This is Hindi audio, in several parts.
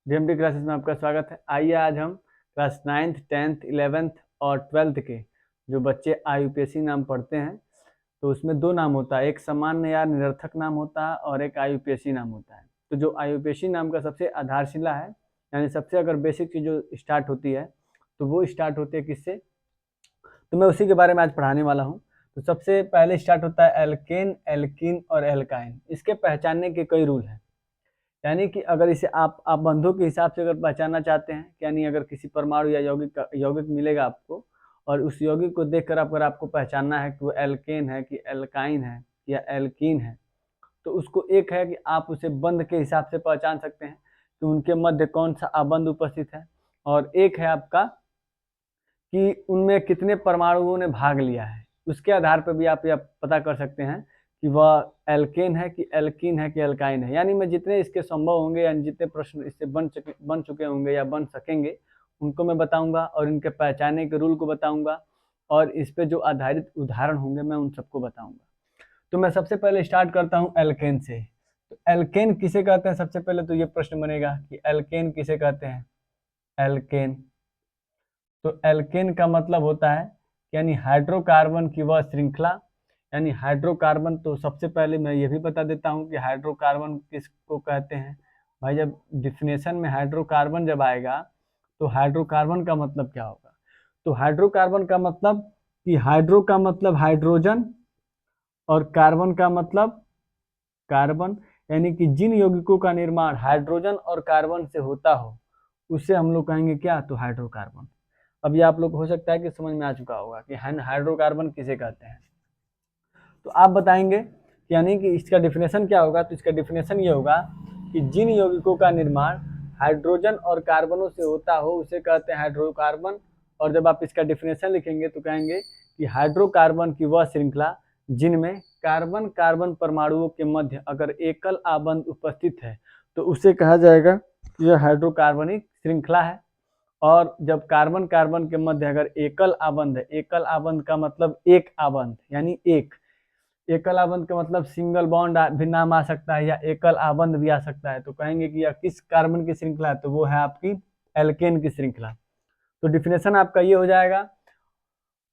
डीएमडी क्लासेस में आपका स्वागत है। आइए आज हम क्लास 9th 10th 11th और 12th के जो बच्चे आईयूपीएससी नाम पढ़ते हैं तो उसमें दो नाम होता है, एक सामान्य या निरर्थक नाम होता है और एक आईयूपीएससी नाम होता है। तो जो आईयूपीएससी नाम का सबसे आधारशिला है, यानी सबसे अगर बेसिक चीज जो स्टार्ट होती है तो वो स्टार्ट होती है किससे, तो मैं उसी के बारे में आज पढ़ाने वाला हूँ। तो सबसे पहले स्टार्ट होता है एल्केन, एल्कीन और एल्काइन। इसके पहचानने के कई रूल हैं, यानी कि अगर इसे आप बंधुओं के हिसाब से अगर पहचानना चाहते हैं, यानी अगर किसी परमाणु या यौगिक मिलेगा आपको और उस यौगिक को देखकर अगर आपको पहचानना है कि वो एल्केन है कि एल्काइन है या एल्कीन है, तो उसको एक है कि आप उसे बंध के हिसाब से पहचान सकते हैं कि उनके मध्य कौन सा आबंध उपस्थित है, और एक है आपका कि उनमें कितने परमाणुओं ने भाग लिया है। उसके आधार पर भी आप यह पता कर सकते हैं कि वह एल्केन है कि एल्कीन है कि एल्काइन है। यानी मैं जितने इसके संभव होंगे यानी जितने प्रश्न इससे बन चुके होंगे या बन सकेंगे उनको मैं बताऊंगा, और इनके पहचानने के रूल को बताऊंगा, और इस पे जो आधारित उदाहरण होंगे मैं उन सबको बताऊंगा। तो मैं सबसे पहले स्टार्ट करता हूँ एल्केन से। तो एल्केन किसे कहते हैं, सबसे पहले तो ये प्रश्न बनेगा कि एल्केन किसे कहते हैं। एल्केन, तो एल्केन का मतलब होता है यानी हाइड्रोकार्बन की वह श्रृंखला, यानी हाइड्रोकार्बन। तो सबसे पहले मैं ये भी बता देता हूँ कि हाइड्रोकार्बन किसको कहते हैं। भाई जब डिफिनेशन में हाइड्रोकार्बन जब आएगा तो हाइड्रोकार्बन का मतलब क्या होगा, तो हाइड्रोकार्बन का मतलब कि हाइड्रो का मतलब हाइड्रोजन और कार्बन का मतलब कार्बन, यानी कि जिन यौगिकों का निर्माण हाइड्रोजन और कार्बन से होता हो उसे हम लोग कहेंगे क्या, तो हाइड्रोकार्बन। अब ये आप लोग हो सकता है कि समझ में आ चुका होगा कि हाइड्रोकार्बन किसे कहते हैं। तो आप बताएंगे यानी कि इसका डिफिनेशन क्या होगा, तो इसका डिफिनेशन ये होगा कि जिन यौगिकों का निर्माण हाइड्रोजन और कार्बनों से होता हो उसे कहते हैं हाइड्रोकार्बन। और जब आप इसका डिफिनेशन लिखेंगे तो कहेंगे कि हाइड्रोकार्बन की वह श्रृंखला जिनमें कार्बन कार्बन परमाणुओं के मध्य अगर एकल आबंध उपस्थित है तो उसे कहा जाएगा कि यह हाइड्रोकार्बनिक श्रृंखला है। और जब कार्बन कार्बन के मध्य अगर एकल आबंध है, एकल आबंध का मतलब एक आबंध यानी एक, एकल आबंध का मतलब सिंगल बॉन्ड भी नाम आ सकता है या एकल आबंध भी आ सकता है, तो कहेंगे कि यह किस कार्बन की श्रृंखला है, तो वो है आपकी एल्केन की श्रृंखला। तो डिफिनेशन आपका ये हो जाएगा।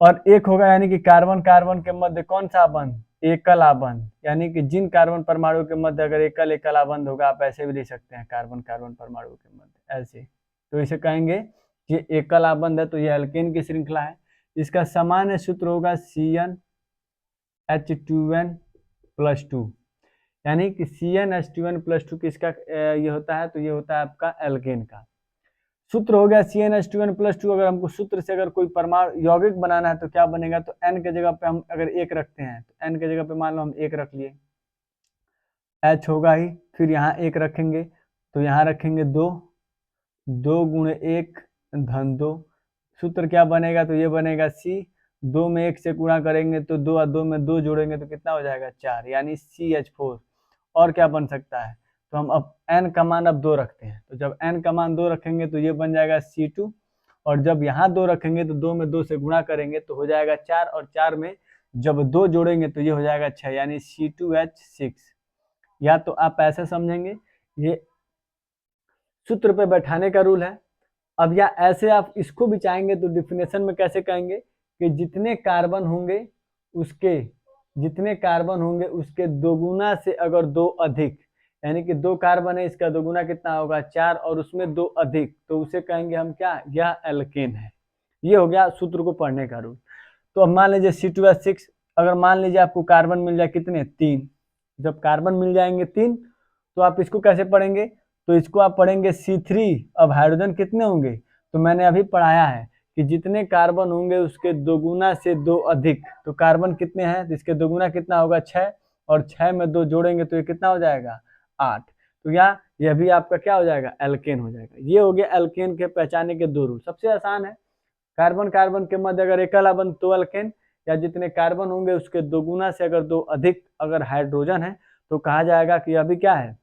और एक होगा यानी कि कार्बन कार्बन के मध्य कौन सा आबंध, एकल आबंध, यानी कि जिन कार्बन परमाणु के मध्य अगर एकल एकल आबंध होगा, आप ऐसे भी लिख सकते हैं कार्बन कार्बन परमाणु के मध्य ऐसे, तो इसे कहेंगे ये एकल आबंध है, तो ये एल्केन की श्रृंखला है। इसका सामान्य सूत्र होगा CnH2n+2, यानी कि CnH2n+2 किसका ये होता है, तो ये होता है आपका एल्केन का सूत्र हो गया CnH2n+2। अगर हमको सूत्र से अगर कोई परमाणु यौगिक बनाना है तो क्या बनेगा, तो n के जगह पे हम अगर एक रखते हैं तो n के जगह पे मान लो हम एक रख लिए, H होगा ही, फिर यहाँ एक रखेंगे तो यहाँ रखेंगे 2, 2 × 1 = 2। सूत्र क्या बनेगा, तो ये बनेगा C, 2 में 1 से गुणा करेंगे तो 2 और 2 में 2 जोड़ेंगे तो कितना हो जाएगा 4, यानी CH4। और क्या बन सकता है, तो हम अब n का मान अब 2 रखते हैं, तो जब n का मान 2 रखेंगे तो ये बन जाएगा C2, और जब यहाँ 2 रखेंगे तो 2 में 2 से गुणा करेंगे तो हो जाएगा 4, और 4 में जब 2 जोड़ेंगे तो ये हो जाएगा 6, यानी C2H6। या तो आप ऐसे समझेंगे, ये सूत्र पे बैठाने का रूल है। अब या ऐसे आप इसको भी चाहेंगे तो डिफिनेशन में कैसे कहेंगे कि जितने कार्बन होंगे उसके दोगुना से अगर 2 अधिक, यानी कि 2 कार्बन है इसका दोगुना कितना होगा 4, और उसमें 2 अधिक, तो उसे कहेंगे हम क्या, यह एल्केन है। ये हो गया सूत्र को पढ़ने का रूल। तो अब मान लीजिए C2H6, अगर मान लीजिए आपको कार्बन मिल जाए कितने 3, जब कार्बन मिल जाएंगे 3 तो आप इसको कैसे पढ़ेंगे, तो इसको आप पढ़ेंगे C3। अब हाइड्रोजन कितने होंगे, तो मैंने अभी पढ़ाया है कि जितने कार्बन होंगे उसके दोगुना से 2 अधिक, तो कार्बन कितने हैं तो इसके दोगुना कितना होगा 6, और 6 में 2 जोड़ेंगे तो ये कितना हो जाएगा 8। तो यह भी आपका क्या हो जाएगा, एल्केन हो जाएगा। ये हो गया एल्केन के पहचाने के 2 रूल। सबसे आसान है, कार्बन कार्बन के मध्य अगर एकल आबंध तो एल्केन, या जितने कार्बन होंगे उसके दोगुना से अगर 2 अधिक अगर हाइड्रोजन है तो कहा जाएगा कि यह भी क्या है,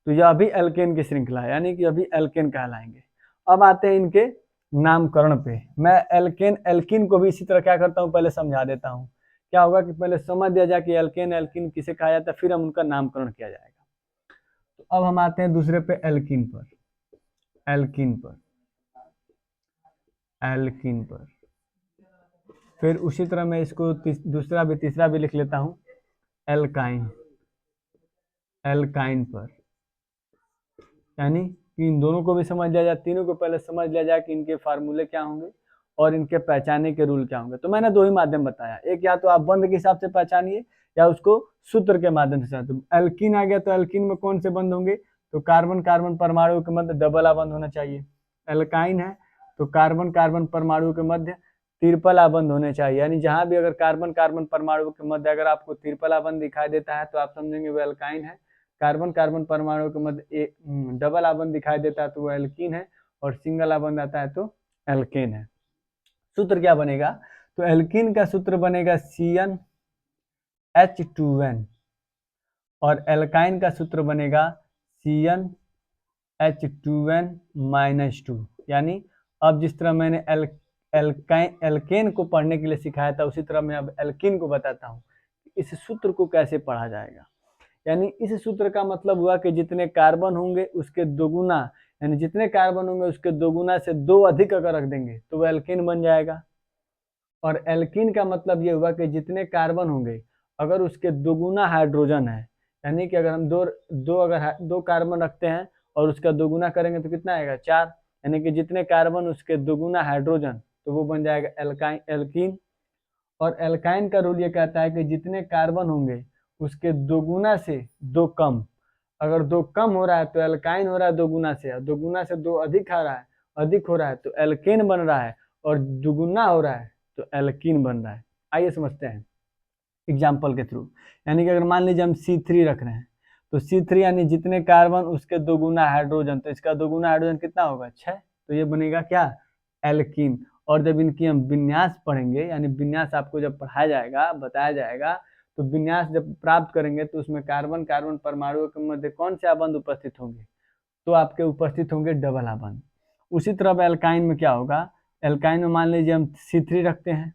तो यह भी एल्केन की श्रृंखला है, यानी कि अभी एल्केन कहलाएंगे। अब आते हैं इनके नामकरण पे। मैं एल्केन एल्कीन को भी इसी तरह क्या करता हूँ, पहले समझा देता हूँ। क्या होगा कि पहले समझ दिया जाए कि एल्केन एल्कीन किसे कहा जाता है, फिर हम उनका नामकरण किया जाएगा। तो अब हम आते हैं दूसरे पे एल्कीन पर। एल्कीन पर, एल्कीन पर। फिर उसी तरह मैं इसको दूसरा भी तीसरा भी लिख लेता हूँ, एल्काइन, एल्काइन पर। यानी कि इन दोनों को भी समझ लिया जाए, तीनों को पहले समझ लिया जाए कि इनके फार्मूले क्या होंगे और इनके पहचानने के रूल क्या होंगे। तो मैंने दो ही माध्यम बताया, एक या तो आप बंध के हिसाब से पहचानिए या उसको सूत्र के माध्यम से। तो एल्कीन आ गया, तो एल्कीन में कौन से बंध होंगे, तो कार्बन कार्बन परमाणु के मध्य डबल आबंध होना चाहिए। एल्काइन है तो कार्बन कार्बन परमाणु के मध्य ट्रिपल आबंध होने चाहिए। यानी जहां भी अगर कार्बन कार्बन परमाणु के मध्य अगर आपको ट्रिपल आबंध दिखाई देता है तो आप समझेंगे वो एल्काइन है। कार्बन कार्बन परमाणु के मध्य डबल आबंध दिखाई देता है तो वो एल्कीन है, और सिंगल आबंध आता है तो एल्केन है। सूत्र क्या बनेगा, तो एल्कीन का सूत्र बनेगा CnH2n, और एल्काइन का सूत्र बनेगा CnH2n-2। यानी अब जिस तरह मैंने एल्केन को पढ़ने के लिए सिखाया था, उसी तरह मैं अब एल्कीन को बताता हूँ इस सूत्र को कैसे पढ़ा जाएगा। यानी इस सूत्र का मतलब हुआ कि जितने कार्बन होंगे उसके दोगुना, यानी जितने कार्बन होंगे उसके दोगुना से दो अधिक अगर रख देंगे तो वो एल्कीन बन जाएगा। और एल्कीन का मतलब ये हुआ कि जितने कार्बन होंगे अगर उसके दोगुना हाइड्रोजन है, यानी कि अगर हम दो कार्बन रखते हैं और उसका दोगुना करेंगे तो कितना आएगा, 4। यानी कि जितने कार्बन उसके दोगुना हाइड्रोजन, तो वो बन जाएगा एल्कीन। और एल्काइन का रूल ये कहता है कि जितने कार्बन होंगे उसके दोगुना से दो कम, अगर दो कम हो रहा है तो एल्काइन हो रहा है दोगुना से, और दोगुना से दो अधिक आ रहा है, अधिक हो रहा है तो एल्केन बन रहा है, और दुगुना हो रहा है तो एल्कीन बन रहा है। आइए समझते हैं एग्जाम्पल के थ्रू। यानी कि अगर मान लीजिए हम C3 रख रहे हैं, तो C3 यानी जितने कार्बन उसके दोगुना हाइड्रोजन, तो इसका दोगुना हाइड्रोजन कितना होगा, 6, तो ये बनेगा क्या, एल्कीन। और जब इनकी हम विन्यास पढ़ेंगे, यानी विन्यास आपको जब पढ़ाया जाएगा, बताया जाएगा, तो विन्यास जब प्राप्त करेंगे तो उसमें कार्बन कार्बन परमाणुओं के मध्य कौन से आबंध उपस्थित होंगे, तो आपके उपस्थित होंगे डबल आबंध। उसी तरह एल्काइन में क्या होगा, एल्काइन में मान लीजिए हम C3 रखते हैं,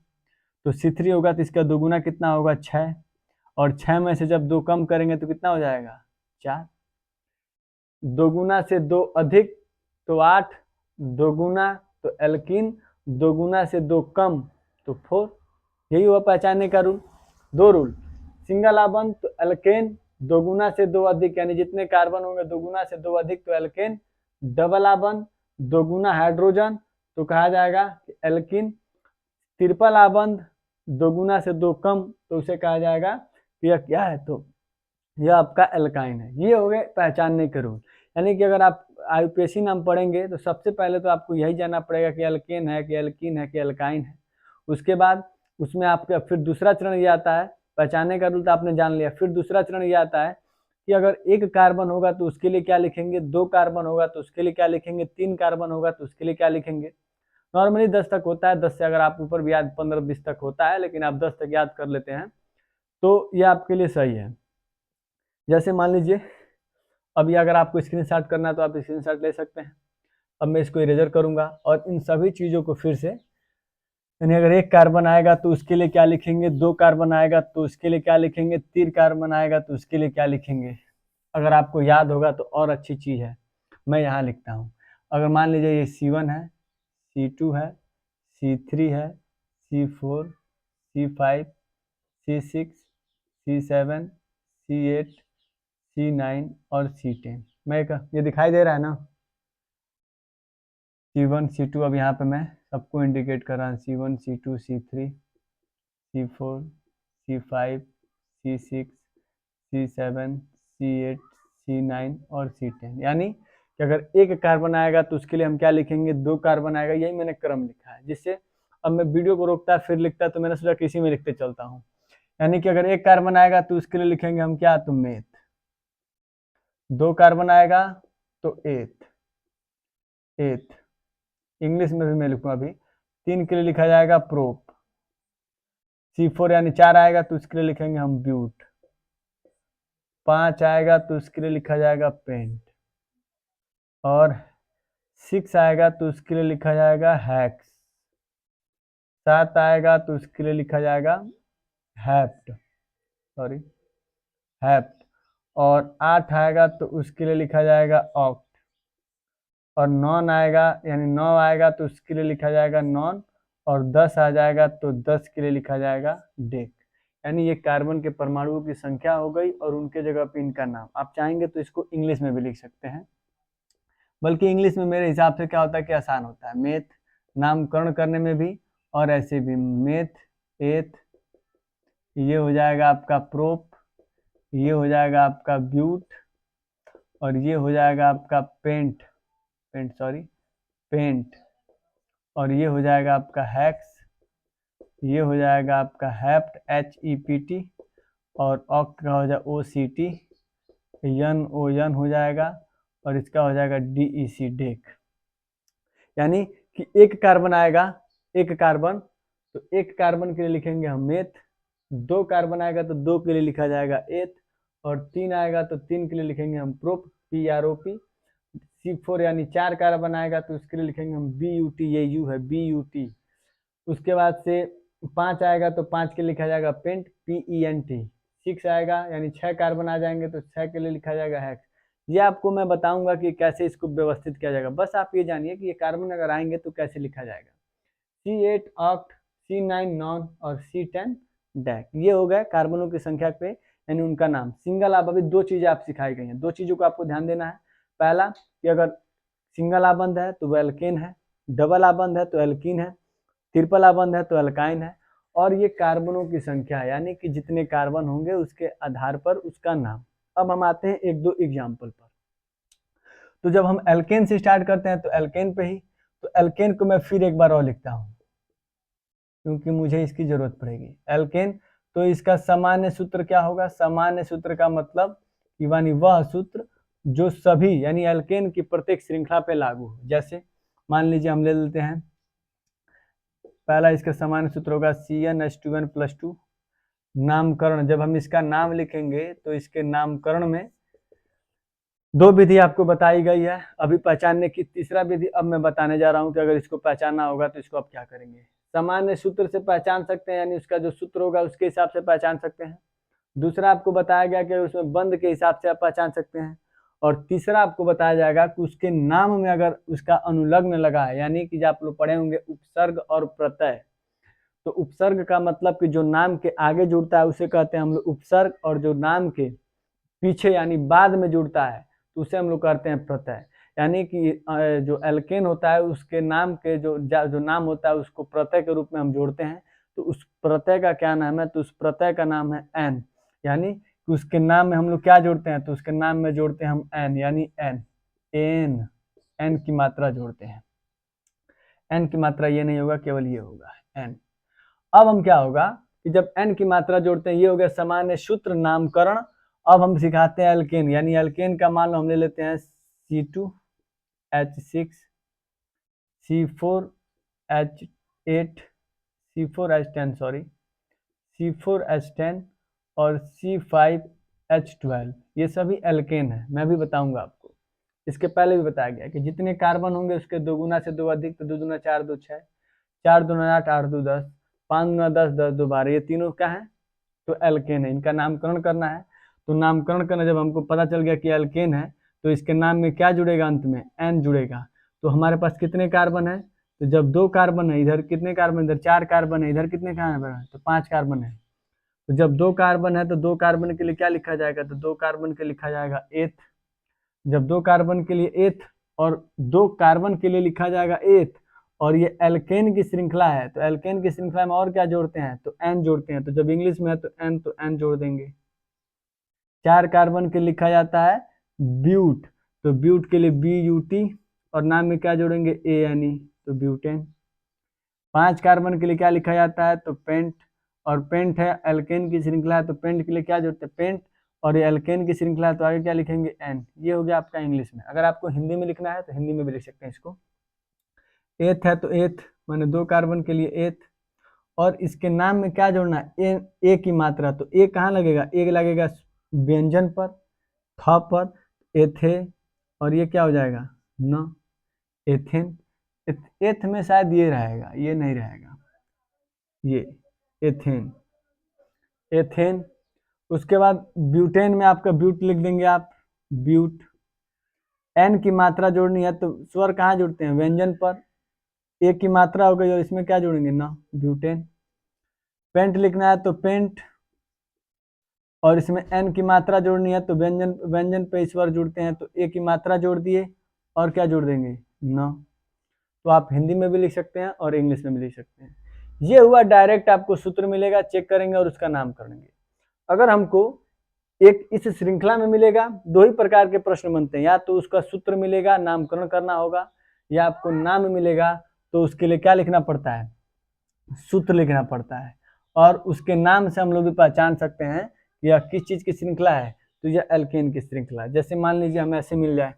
तो C3 होगा तो इसका दोगुना कितना होगा, 6, और 6 में से जब दो कम करेंगे तो कितना हो जाएगा, 4। दोगुना से दो अधिक तो 8, दोगुना तो एल्कीन, दोगुना से दो कम तो 4। यही हुआ पहचानने का रूल। दो रूल, सिंगल आबंध तो एल्केन, दोगुना से दो अधिक यानी जितने कार्बन होंगे दोगुना से दो अधिक तो एल्केन, डबल आबंध दोगुना हाइड्रोजन तो कहा जाएगा एल्कीन, ट्रिपल आबंध दोगुना से दो कम तो उसे कहा जाएगा कि यह क्या है, तो यह आपका एल्काइन है। ये हो गए पहचानने के रूल। यानी कि अगर आप आईयूपीएसी नाम पढ़ेंगे तो सबसे पहले तो आपको यही जानना पड़ेगा कि एल्केन है कि एल्कीन है कि एल्काइन है। उसके बाद उसमें आपका फिर दूसरा चरण ये आता है, पहचानने का रूल तो आपने जान लिया, फिर दूसरा चरण ये आता है कि अगर एक कार्बन होगा तो उसके लिए क्या लिखेंगे, दो कार्बन होगा तो उसके लिए क्या लिखेंगे, तीन कार्बन होगा तो उसके लिए क्या लिखेंगे। नॉर्मली 10 तक होता है, 10 से अगर आप ऊपर भी याद 15-20 तक होता है, लेकिन आप 10 तक याद कर लेते हैं तो ये आपके लिए सही है। जैसे मान लीजिए अभी अगर आपको स्क्रीनशॉट करना है तो आप स्क्रीनशॉट ले सकते हैं। अब मैं इसको इरेजर करूंगा और इन सभी चीज़ों को फिर से, यानी अगर एक कार्बन आएगा तो उसके लिए क्या लिखेंगे, दो कार्बन आएगा तो उसके लिए क्या लिखेंगे, तीन कार्बन आएगा तो उसके लिए क्या लिखेंगे। अगर आपको याद होगा तो और अच्छी चीज़ है, मैं यहाँ लिखता हूँ। अगर मान लीजिए ये C1 है, C2 है, C3 है, C4, C5, C6, C7, C8, C9 और C10। मैं ये दिखाई दे रहा है ना, C1 C2, अब यहाँ पे मैं सबको इंडिकेट कर रहा हूँ, C1 C2 C3 C4 C5 C6 C7 C8 C9 और C10। यानी कि अगर एक कार्बन आएगा तो उसके लिए हम क्या लिखेंगे, दो कार्बन आएगा, यही मैंने क्रम लिखा है, जिससे अब मैं वीडियो को रोकता फिर लिखता तो मैंने सोचा किसी में लिखते चलता हूँ। यानी कि अगर एक कार्बन आएगा तो उसके लिए लिखेंगे हम क्या, तो मेथ, दो कार्बन आएगा तो एथ, एथ इंग्लिश में भी मैं लिखूंगा अभी, तीन के लिए लिखा जाएगा प्रोप, C4 यानी 4 आएगा तो उसके लिए लिखेंगे हम ब्यूट, 5 आएगा तो उसके लिए लिखा जाएगा पेंट, और 6 आएगा तो उसके लिए लिखा जाएगा हैक्स, 7 आएगा तो उसके लिए लिखा जाएगा हैप्ट, सॉरी हैप्ट, और 8 आएगा तो उसके लिए लिखा जाएगा ऑक्ट, और नॉन आएगा यानी 9 आएगा तो उसके लिए लिखा जाएगा नॉन, और 10 आ जाएगा तो 10 के लिए लिखा जाएगा डेक। यानी ये कार्बन के परमाणुओं की संख्या हो गई और उनके जगह पे इनका नाम। आप चाहेंगे तो इसको इंग्लिश में भी लिख सकते हैं, बल्कि इंग्लिश में मेरे हिसाब से क्या होता है कि आसान होता है, मेथ नामकरण करने में भी और ऐसे भी। मेथ, एथ, ये हो जाएगा आपका प्रोप, ये हो जाएगा आपका ब्यूट, और ये हो जाएगा आपका पेंट, और ये हो जाएगा आपका हैक्स, ये हो जाएगा आपका हैप्ट HEPT, और ऑक्ट का हो जाएगा OCT, यन हो जाएगा, और इसका हो जाएगा DEC डेक। यानी कि एक कार्बन आएगा, एक कार्बन, तो एक कार्बन के लिए लिखेंगे हम मेथ, 2 कार्बन आएगा तो 2 के लिए लिखा जाएगा एथ, और 3 आएगा तो 3 के लिए लिखेंगे हम प्रोप, PROP। C4 यानी 4 कार्बन आएगा तो उसके लिए लिखेंगे हम BUT, ये यू है BUT। उसके बाद से 5 आएगा तो 5 के लिए लिखा जाएगा पेंट, PENT। 6 आएगा यानी 6 कार्बन आ जाएंगे तो 6 के लिए लिखा जाएगा हैक्स। ये आपको मैं बताऊंगा कि कैसे इसको व्यवस्थित किया जाएगा, बस आप ये जानिए कि ये कार्बन अगर आएंगे तो कैसे लिखा जाएगा। C8 ऑक्ट, C9 नॉन, और C10 डैक। ये हो गए कार्बनों की संख्या पे यानी उनका नाम। सिंगल आप अभी 2 चीजें आप सिखाई गई हैं, 2 चीजों को आपको ध्यान देना है। पहला कि अगर सिंगल आबंध है तो वो एल्केन है, डबल आबंध है तो एल्कीन है, ट्रिपल आबंध है तो एल्काइन है, और ये कार्बनों की संख्या है यानी कि जितने कार्बन होंगे उसके आधार पर उसका नाम। अब हम आते हैं 1-2 एग्जाम्पल पर। तो जब हम एल्केन से स्टार्ट करते हैं तो एल्केन पे ही, तो एल्केन को मैं फिर एक बार और लिखता हूँ क्योंकि मुझे इसकी जरूरत पड़ेगी। एल्केन, तो इसका सामान्य सूत्र क्या होगा? सामान्य सूत्र का मतलब यानी वह सूत्र जो सभी यानी एल्केन की प्रत्येक श्रृंखला पे लागू हो। जैसे मान लीजिए हम ले लेते हैं, पहला इसका सामान्य सूत्र होगा CnH2n+2। नामकरण, जब हम इसका नाम लिखेंगे तो इसके नामकरण में 2 विधि आपको बताई गई है अभी पहचानने की। तीसरा विधि अब मैं बताने जा रहा हूं कि अगर इसको पहचानना होगा तो इसको आप क्या करेंगे। सामान्य सूत्र से पहचान सकते हैं यानी उसका जो सूत्र होगा उसके हिसाब से पहचान सकते हैं। दूसरा आपको बताया गया कि उसमें बंद के हिसाब से आप पहचान सकते हैं। और तीसरा आपको बताया जाएगा कि उसके नाम में अगर उसका अनुलग्न लगा है, यानी कि जो आप लोग पढ़े होंगे उपसर्ग और प्रत्यय। तो उपसर्ग का मतलब कि जो नाम के आगे जुड़ता है उसे कहते हैं हम लोग उपसर्ग, और जो नाम के पीछे यानी बाद में जुड़ता है तो उसे हम लोग कहते हैं प्रत्यय। यानी कि जो एल्केन होता है उसके नाम के जो नाम होता है उसको प्रत्यय के रूप में हम जोड़ते हैं। तो उस प्रत्यय का क्या नाम है? तो उस प्रत्यय का नाम है एन। यानी कि उसके नाम में हम लोग क्या जोड़ते हैं? तो उसके नाम में जोड़ते हैं हम एन, यानी एन की मात्रा जोड़ते हैं। एन की मात्रा ये नहीं होगा, केवल ये होगा एन। अब हम क्या होगा कि जब एन की मात्रा जोड़ते हैं, ये हो गया सामान्य सूत्र नामकरण। अब हम सिखाते हैं एल्केन, यानी एल्केन का मान लो हम ले लेते हैं C2H6, C4H8, C4H10 और C5H12। ये सभी एल्केन है, मैं भी बताऊंगा आपको। इसके पहले भी बताया गया कि जितने कार्बन होंगे उसके 2 गुना से 2 अधिक, तो 2 दूना 4, 2 6, 4 दूना 8, 8 2 10, 5 दूना 10, 10 2 12। ये तीनों क्या है? तो एल्केन है। इनका नामकरण करना है। तो नामकरण करना, जब हमको पता चल गया कि एल्केन है तो इसके नाम में क्या जुड़ेगा? अंत में एन जुड़ेगा। तो हमारे पास कितने कार्बन है? तो जब 2 कार्बन है, इधर कितने कार्बन? इधर 4 कार्बन है, इधर कितने कार्बन है? तो 5 कार्बन है। तो जब 2 कार्बन है तो 2 कार्बन के लिए क्या लिखा जाएगा? तो 2 कार्बन के लिए लिखा जाएगा एथ। जब 2 कार्बन के लिए एथ और 2 कार्बन के लिए लिखा जाएगा एथ, और ये एल्केन की श्रृंखला है, तो एल्केन की श्रृंखला में और क्या जोड़ते हैं? तो एन जोड़ते हैं। तो जब इंग्लिश में है तो एन जोड़ देंगे। 4 कार्बन के लिखा जाता है ब्यूट, तो ब्यूट के लिए BUT, और नाम में क्या जोड़ेंगे? ANE, तो ब्यूटेन। 5 कार्बन के लिए क्या लिखा जाता है? तो पेंट, और पेंट है एल्केन की श्रृंखला है तो पेंट के लिए क्या जोड़ते हैं? पेंट, और ये एल्केन की श्रृंखला है तो आगे क्या लिखेंगे? एन। ये हो गया आपका इंग्लिश में। अगर आपको हिंदी में लिखना है तो हिंदी में भी लिख सकते हैं इसको। एथ है तो एथ माने 2 कार्बन के लिए एथ, और इसके नाम में क्या जोड़ना है? ए की मात्रा। तो ए कहाँ लगेगा? ए लगेगा व्यंजन पर, थ पर, एथे, और ये क्या हो जाएगा? न, एथेन। एथ में शायद ये रहेगा, ये नहीं रहेगा, ये एथेन, एथेन। उसके बाद ब्यूटेन में आपका ब्यूट लिख देंगे आप, ब्यूट। एन की मात्रा जोड़नी है तो स्वर कहाँ जुड़ते हैं, व्यंजन पर। एक की मात्रा हो गई और इसमें क्या जोड़ेंगे, ना, ब्यूटेन। पेंट लिखना है तो पेंट, और इसमें एन की मात्रा जोड़नी है तो व्यंजन, व्यंजन पे स्वर जुड़ते हैं तो ए की मात्रा जोड़ दिए और क्या जोड़ देंगे, न। तो आप हिंदी में भी लिख सकते हैं और इंग्लिश में भी लिख सकते हैं। ये हुआ डायरेक्ट, आपको सूत्र मिलेगा, चेक करेंगे और उसका नाम करेंगे। अगर हमको एक इस श्रृंखला में मिलेगा, दो ही प्रकार के प्रश्न बनते हैं, या तो उसका सूत्र मिलेगा, नामकरण करना होगा, या आपको नाम मिलेगा तो उसके लिए क्या लिखना पड़ता है, सूत्र लिखना पड़ता है। और उसके नाम से हम लोग भी पहचान सकते हैं कि यह किस चीज की श्रृंखला है, तो यह एल्केन की श्रृंखला है। जैसे मान लीजिए हमें ऐसे मिल जाए,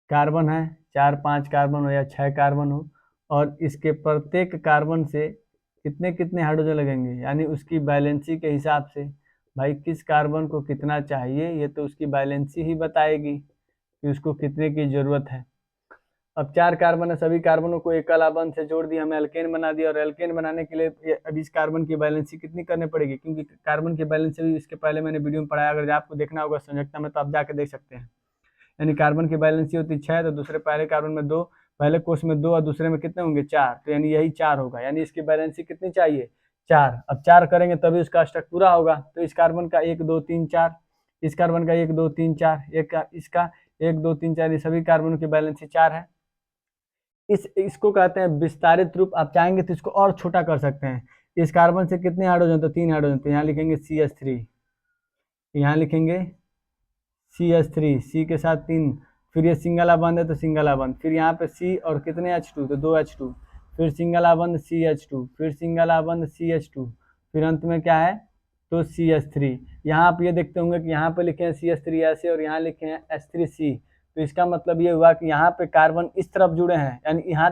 कार्बन है, 4-5 कार्बन हो या 6 कार्बन हो, और इसके प्रत्येक कार्बन से कितने कितने हाइड्रोजन लगेंगे, यानी उसकी बैलेंसी के हिसाब से। भाई किस कार्बन को कितना चाहिए, ये तो उसकी बैलेंसी ही बताएगी कि उसको कितने की जरूरत है। अब 4 कार्बन है, सभी कार्बनों को एकल बंध से जोड़ दिया, हमें एल्केन बना दिया। और एल्केन बनाने के लिए अब इस कार्बन की बैलेंसी कितनी करनी पड़ेगी, क्योंकि कार्बन की बैलेंसी भी इसके पहले मैंने वीडियो में पढ़ाया, अगर आपको देखना होगा संयोजकता में तो आप जाके देख सकते हैं। यानी कार्बन की बैलेंसी होती 6, तो दूसरे पहले कार्बन में 2, पहले कोष में 2 और दूसरे में कितने होंगे, 4, तो यानी यही 4 होगा, यानी इसकी बैलेंसी कितनी चाहिए, 4। अब 4 करेंगे तभी उसका अष्टक पूरा होगा। तो इस कार्बन का 1 2 3 4, इस कार्बन का 1 2 3 4, इसका 1 2 3 4, ये सभी कार्बनों की बैलेंसी 4 है। इसको कहते हैं विस्तारित रूप। आप चाहेंगे तो इसको और छोटा कर सकते हैं। इस कार्बन से कितने हाइड्रोजन, तो 3 हाइड्रोजन, तो यहाँ लिखेंगे CH3, यहाँ लिखेंगे CH3, सी के साथ 3, फिर ये सिंगल बंद है तो सिंगल बंद, फिर यहाँ पे सी और कितने H2, तो 2 H2, फिर सिंगल बंद CH2, फिर सिंगल बंद CH2, फिर अंत में क्या है, तो CH3। यहाँ आप ये देखते होंगे कि यहाँ पे लिखे हैं CH3 ऐसे और यहाँ लिखे हैं H3C, तो इसका मतलब ये हुआ कि यहाँ पे कार्बन इस तरफ जुड़े हैं, यानी यहाँ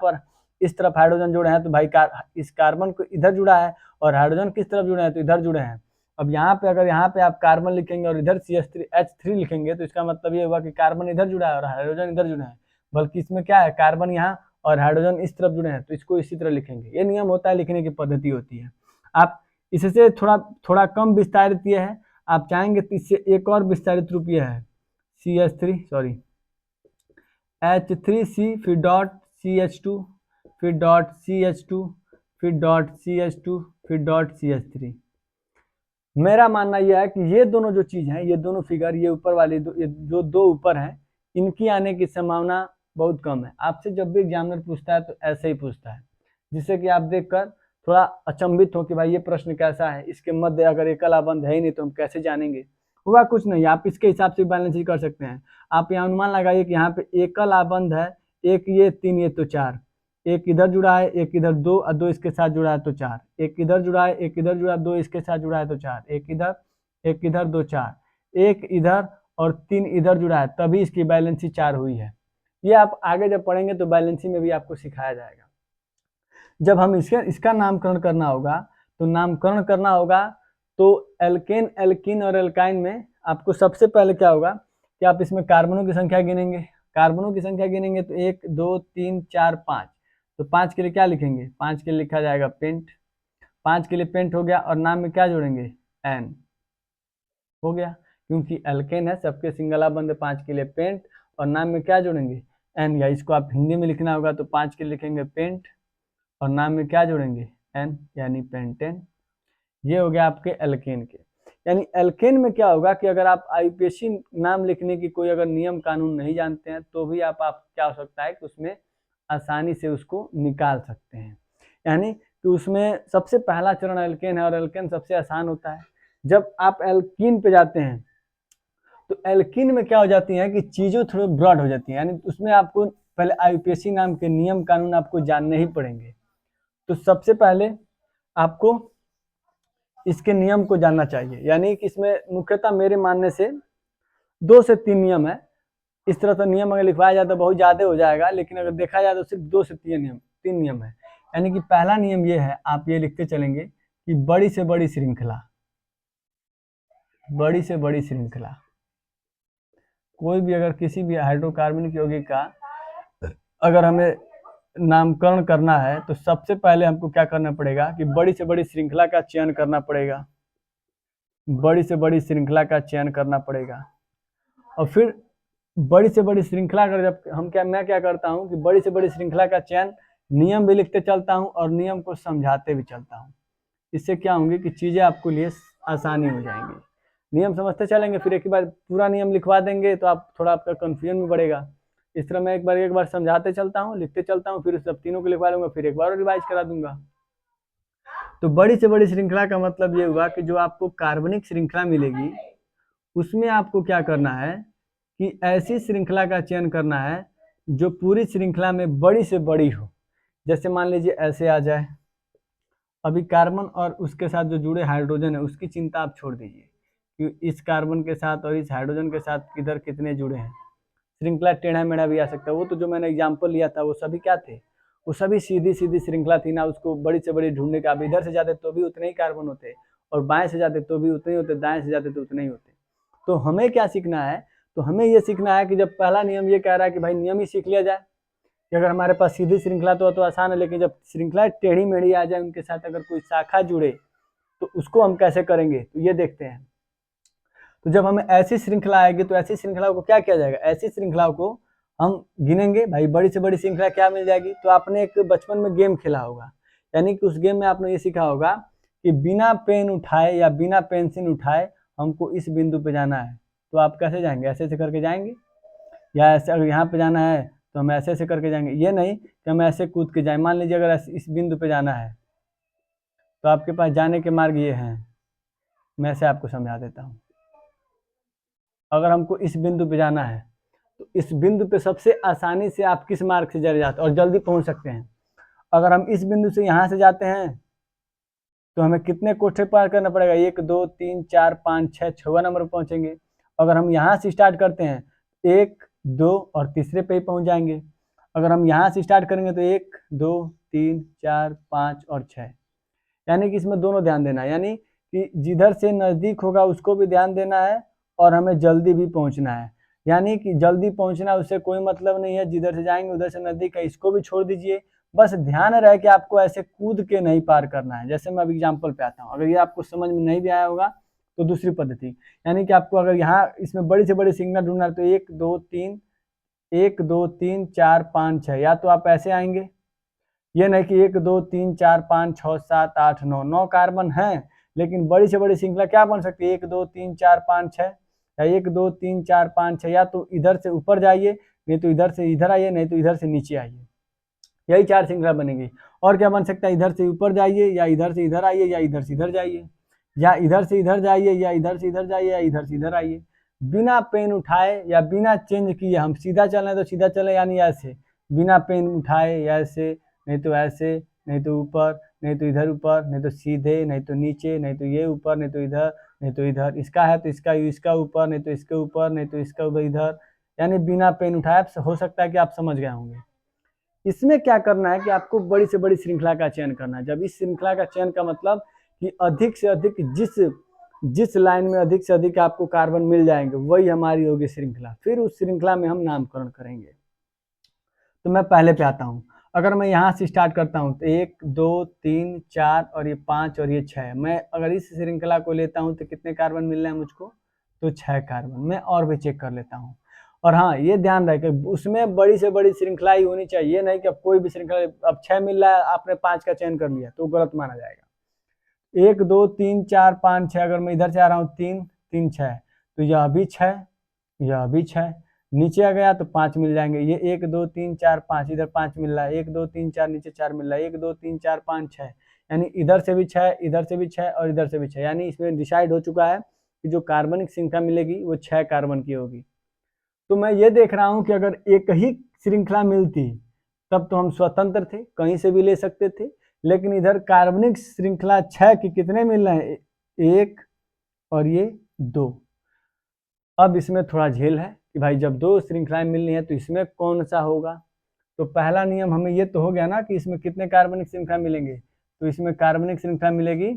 पर इस तरफ हाइड्रोजन जुड़े हैं, तो भाई इस कार्बन को इधर जुड़ा है, और हाइड्रोजन किस तरफ जुड़े हैं, तो इधर जुड़े हैं। अब यहाँ पे अगर यहाँ पे आप कार्बन लिखेंगे और इधर H3 लिखेंगे, तो इसका मतलब ये हुआ कि कार्बन इधर जुड़ा है और हाइड्रोजन इधर जुड़े हैं। बल्कि इसमें क्या है, कार्बन यहाँ और हाइड्रोजन इस तरफ जुड़े हैं, तो इसको इसी तरह लिखेंगे। ये नियम होता है, लिखने की पद्धति होती है। आप इससे थोड़ा थोड़ा कम विस्तारित ये है, आप चाहेंगे तो इससे एक और विस्तारित रूप ये है, H3C, फिर डॉट CH2, फिर डॉट CH2, फिर डॉट CH2, फिर डॉट CH3। मेरा मानना यह है कि ये दोनों जो चीज है, ये दोनों फिगर, ये ऊपर वाली ये जो दो ऊपर हैं, इनकी आने की संभावना बहुत कम है। आपसे जब भी एग्जामिनर पूछता है तो ऐसे ही पूछता है, जिससे कि आप देखकर थोड़ा अचंभित हो कि भाई ये प्रश्न कैसा है, इसके मध्य अगर एकल आबंध है ही नहीं तो हम कैसे जानेंगे। हुआ कुछ नहीं, आप इसके हिसाब से बैलेंस कर सकते हैं। आप यहाँ अनुमान लगाइए कि यहाँ पे एकल आबंध है, एक ये 3 ये तो 4, एक इधर जुड़ा है, एक इधर 2 और 2 इसके साथ जुड़ा है तो 4, एक इधर जुड़ा है, एक इधर जुड़ा, 2 इसके साथ जुड़ा है तो 4, एक इधर 2 4, एक इधर और 3 इधर जुड़ा है, तभी इसकी बैलेंसी 4 हुई है। ये आप आगे जब पढ़ेंगे तो बैलेंसी में भी आपको सिखाया जाएगा। जब हम इसका नामकरण करना होगा, तो नामकरण करना होगा तो एल्केन, एल्कीन और एल्काइन में आपको सबसे पहले क्या होगा कि आप इसमें कार्बनों की संख्या गिनेंगे। कार्बनों की संख्या गिनेंगे तो 1 2 3 4 5, तो 5 के लिए क्या लिखेंगे, 5 के लिए लिखा जाएगा पेंट। 5 के लिए पेंट हो गया, और नाम में क्या जोड़ेंगे, एन, हो गया, क्योंकि एल्केन है, सबके सिंगला बंद 5 के लिए पेंट, और नाम में क्या जोड़ेंगे, एन। या इसको आप हिंदी में लिखना होगा तो 5 के लिए लिखेंगे पेंट, और नाम में क्या जोड़ेंगे, एन, यानी पेंटेन। ये हो गया आपके एल्केन के। यानी एल्केन में क्या होगा कि अगर आप आईयूपीएसी नाम लिखने की कोई अगर नियम कानून नहीं जानते हैं, तो भी आप क्या हो सकता है कि उसमें आसानी से उसको निकाल सकते हैं। यानी कि उसमें सबसे पहला चरण एल्केन है, और एल्केन सबसे आसान होता है। जब आप एल्कीन पे जाते हैं तो एल्कीन में क्या हो जाती है कि चीज़ें थोड़ी ब्रॉड हो जाती हैं, यानी उसमें आपको पहले आईयूपीएसी नाम के नियम कानून आपको जानने ही पड़ेंगे। तो सबसे पहले आपको इसके नियम को जानना चाहिए, यानी कि इसमें मुख्यतः मेरे मानने से 2 से 3 नियम है। इस तरह से नियम अगर लिखवाया जाए तो बहुत ज़्यादा हो जाएगा, लेकिन अगर देखा जाए तो सिर्फ 2 से 3 नियम है। यानी कि पहला नियम ये है, आप ये लिखते चलेंगे कि बड़ी से बड़ी श्रृंखला, बड़ी से बड़ी श्रृंखला, कोई भी अगर किसी भी हाइड्रोकार्बनिक यौगिक का अगर हमें नामकरण करना है तो सबसे पहले हमको क्या करना पड़ेगा कि बड़ी से बड़ी श्रृंखला का चयन करना पड़ेगा, बड़ी से बड़ी श्रृंखला का चयन करना पड़ेगा। और फिर बड़ी से बड़ी श्रृंखला, अगर जब मैं क्या करता हूँ कि बड़ी से बड़ी श्रृंखला का चयन, नियम भी लिखते चलता हूँ और नियम को समझाते भी चलता हूँ। इससे क्या होंगी कि चीज़ें आपको लिए आसानी हो जाएंगी। नियम समझते चलेंगे, फिर एक बार पूरा नियम लिखवा देंगे तो आप थोड़ा आपका कन्फ्यूजन भी बढ़ेगा। इस तरह मैं एक बार समझाते चलता हूँ, लिखते चलता हूँ, फिर सब तीनों को लिखवा लूंगा, फिर एक बार और रिवाइज करा दूंगा। तो बड़ी से बड़ी श्रृंखला का मतलब ये हुआ कि जो आपको कार्बनिक श्रृंखला मिलेगी उसमें आपको क्या करना है कि ऐसी श्रृंखला का चयन करना है जो पूरी श्रृंखला में बड़ी से बड़ी हो। जैसे मान लीजिए ऐसे आ जाए, अभी कार्बन और उसके साथ जो जुड़े हाइड्रोजन है उसकी चिंता आप छोड़ दीजिए कि इस कार्बन के साथ और इस हाइड्रोजन के साथ किधर कितने जुड़े हैं। श्रृंखला टेढ़ा मेढ़ा भी आ सकता है, वो तो जो मैंने एग्जाम्पल लिया था वो सभी क्या थे, वो सभी सीधी सीधी श्रृंखला थी ना, उसको बड़ी से बड़ी ढूंढने का। अब इधर से जाते तो भी उतने ही कार्बन होते और बाएं से जाते तो भी उतने ही होते, दाएं से जाते तो उतने ही होते। तो हमें क्या सीखना है, तो हमें ये सीखना है कि जब पहला नियम ये कह रहा है कि भाई नियम ही सीख लिया जाए कि अगर हमारे पास सीधी श्रृंखला तो आसान है, लेकिन जब श्रृंखला टेढ़ी मेढ़ी आ जाए, उनके साथ अगर कोई शाखा जुड़े तो उसको हम कैसे करेंगे, तो ये देखते हैं। तो जब हमें ऐसी श्रृंखला आएगी तो ऐसी श्रृंखला को क्या किया जाएगा, ऐसी श्रृंखला को हम गिनेंगे। भाई बड़ी से बड़ी श्रृंखला क्या मिल जाएगी, तो आपने एक बचपन में गेम खेला होगा, यानी कि उस गेम में आपने ये सीखा होगा कि बिना पेन उठाए या बिना पेंसिल उठाए हमको इस बिंदु पे जाना है। तो आप कैसे जाएंगे, ऐसे ऐसे करके जाएंगे, या ऐसे अगर यहाँ पे जाना है तो हम ऐसे ऐसे करके जाएंगे। ये नहीं कि हम ऐसे कूद के जाएं। मान लीजिए अगर इस बिंदु पे जाना है तो आपके पास जाने के मार्ग ये हैं, मैं ऐसे आपको समझा देता हूँ। अगर हमको इस बिंदु पे जाना है तो इस बिंदु पे सबसे आसानी से आप किस मार्ग से चले जाते हैं और जल्दी पहुंच सकते हैं। अगर हम इस बिंदु से यहाँ से जाते हैं तो हमें कितने कोठे पार करना पड़ेगा, 1 2 3 4 5 6, 6वां नंबर पर पहुंचेंगे। अगर हम यहाँ से स्टार्ट करते हैं 1 2 और तीसरे पे ही पहुंच जाएंगे। अगर हम यहाँ से स्टार्ट करेंगे तो 1 2 3 4 5 और 6, यानी कि इसमें दोनों ध्यान देना है, यानी कि जिधर से नज़दीक होगा उसको भी ध्यान देना है और हमें जल्दी भी पहुंचना है। यानी कि जल्दी पहुंचना उससे कोई मतलब नहीं है, जिधर से जाएंगे उधर से नज़दीक है इसको भी छोड़ दीजिए। बस ध्यान रहे कि आपको ऐसे कूद के नहीं पार करना है। जैसे मैं अब एग्जाम्पल पे आता हूँ, अगर ये आपको समझ में नहीं भी आया होगा तो दूसरी पद्धति, यानी कि आपको अगर यहाँ इसमें बड़ी से बड़ी सिग्नल ढूंढना है तो 1 2 3 1 2 3 4 5 6, या तो आप ऐसे आएंगे, ये नहीं कि 1 2 3 4 5 6 7 8 9, 9 कार्बन है, लेकिन बड़ी से बड़ी श्रृंखला क्या बन सकती है, 1 2 3 4 5 6, या 1 2 3 4 5 6, या तो इधर से ऊपर जाइए, नहीं तो इधर से इधर आइए, नहीं तो इधर से नीचे आइए। यही 4 श्रृंखला बनेगी। और क्या बन सकता है, इधर से ऊपर जाइए, या इधर से इधर आइए, या इधर से इधर जाइए, या इधर से इधर जाइए, या इधर से इधर जाइए, या इधर से इधर आइए। बिना पेन उठाए या बिना चेंज किए हम सीधा चलें तो सीधा चले, यानी ऐसे बिना पेन उठाए, या ऐसे नहीं तो ऐसे, नहीं तो ऊपर, नहीं तो इधर ऊपर, नहीं तो सीधे, नहीं तो नीचे, नहीं तो ये ऊपर, नहीं तो इधर, नहीं तो इधर। इसका है तो इसका ऊपर, नहीं तो इसके ऊपर, नहीं तो इसका ऊपर इधर, यानी बिना पेन उठाए। हो सकता है कि आप समझ गए होंगे। इसमें क्या करना है कि आपको बड़ी से बड़ी श्रृंखला का चयन करना है। जब इस श्रृंखला का चयन का मतलब कि अधिक से अधिक जिस लाइन में अधिक से अधिक आपको कार्बन मिल जाएंगे वही हमारी होगी श्रृंखला। फिर उस श्रृंखला में हम नामकरण करेंगे। तो मैं पहले पे आता हूँ। अगर मैं यहाँ से स्टार्ट करता हूँ तो 1 2 3 4 और ये 5 और ये 6, मैं अगर इस श्रृंखला को लेता हूँ तो कितने कार्बन मिल रहे हैं मुझको, तो 6 कार्बन। मैं और भी चेक कर लेता हूँ। और हाँ, ये ध्यान रहे कि उसमें बड़ी से बड़ी श्रृंखला ही होनी चाहिए, नहीं कि अब कोई भी श्रृंखला, अब 6 मिल रहा है आपने 5 का चयन कर लिया तो गलत माना जाएगा। 1 2 3 4 5 6, अगर मैं इधर से आ रहा हूँ 3 3 6, तो यह भी 6, यह भी 6, नीचे आ गया तो 5 मिल जाएंगे। ये 1 2 3 4 5, इधर 5 मिल रहा है, 1 2 3 4, नीचे 4 मिल रहा है, 1 2 3 4 5 6, यानी इधर से भी 6, इधर से भी 6 और इधर से भी 6, यानी इसमें डिसाइड हो चुका है कि जो कार्बनिक श्रृंखला मिलेगी वो 6 कार्बन की होगी। तो मैं ये देख रहा हूं कि अगर एक ही श्रृंखला मिलती तब तो हम स्वतंत्र थे, कहीं से भी ले सकते थे, लेकिन इधर कार्बनिक श्रृंखला 6 की कितने मिल रहे हैं, 1 और ये 2। अब इसमें थोड़ा झेल है कि भाई जब 2 श्रृंखलाएं मिलनी है तो इसमें कौन सा होगा। तो पहला नियम हमें ये तो हो गया ना कि इसमें कितने कार्बनिक श्रृंखला मिलेंगे, तो इसमें कार्बनिक श्रृंखला मिलेगी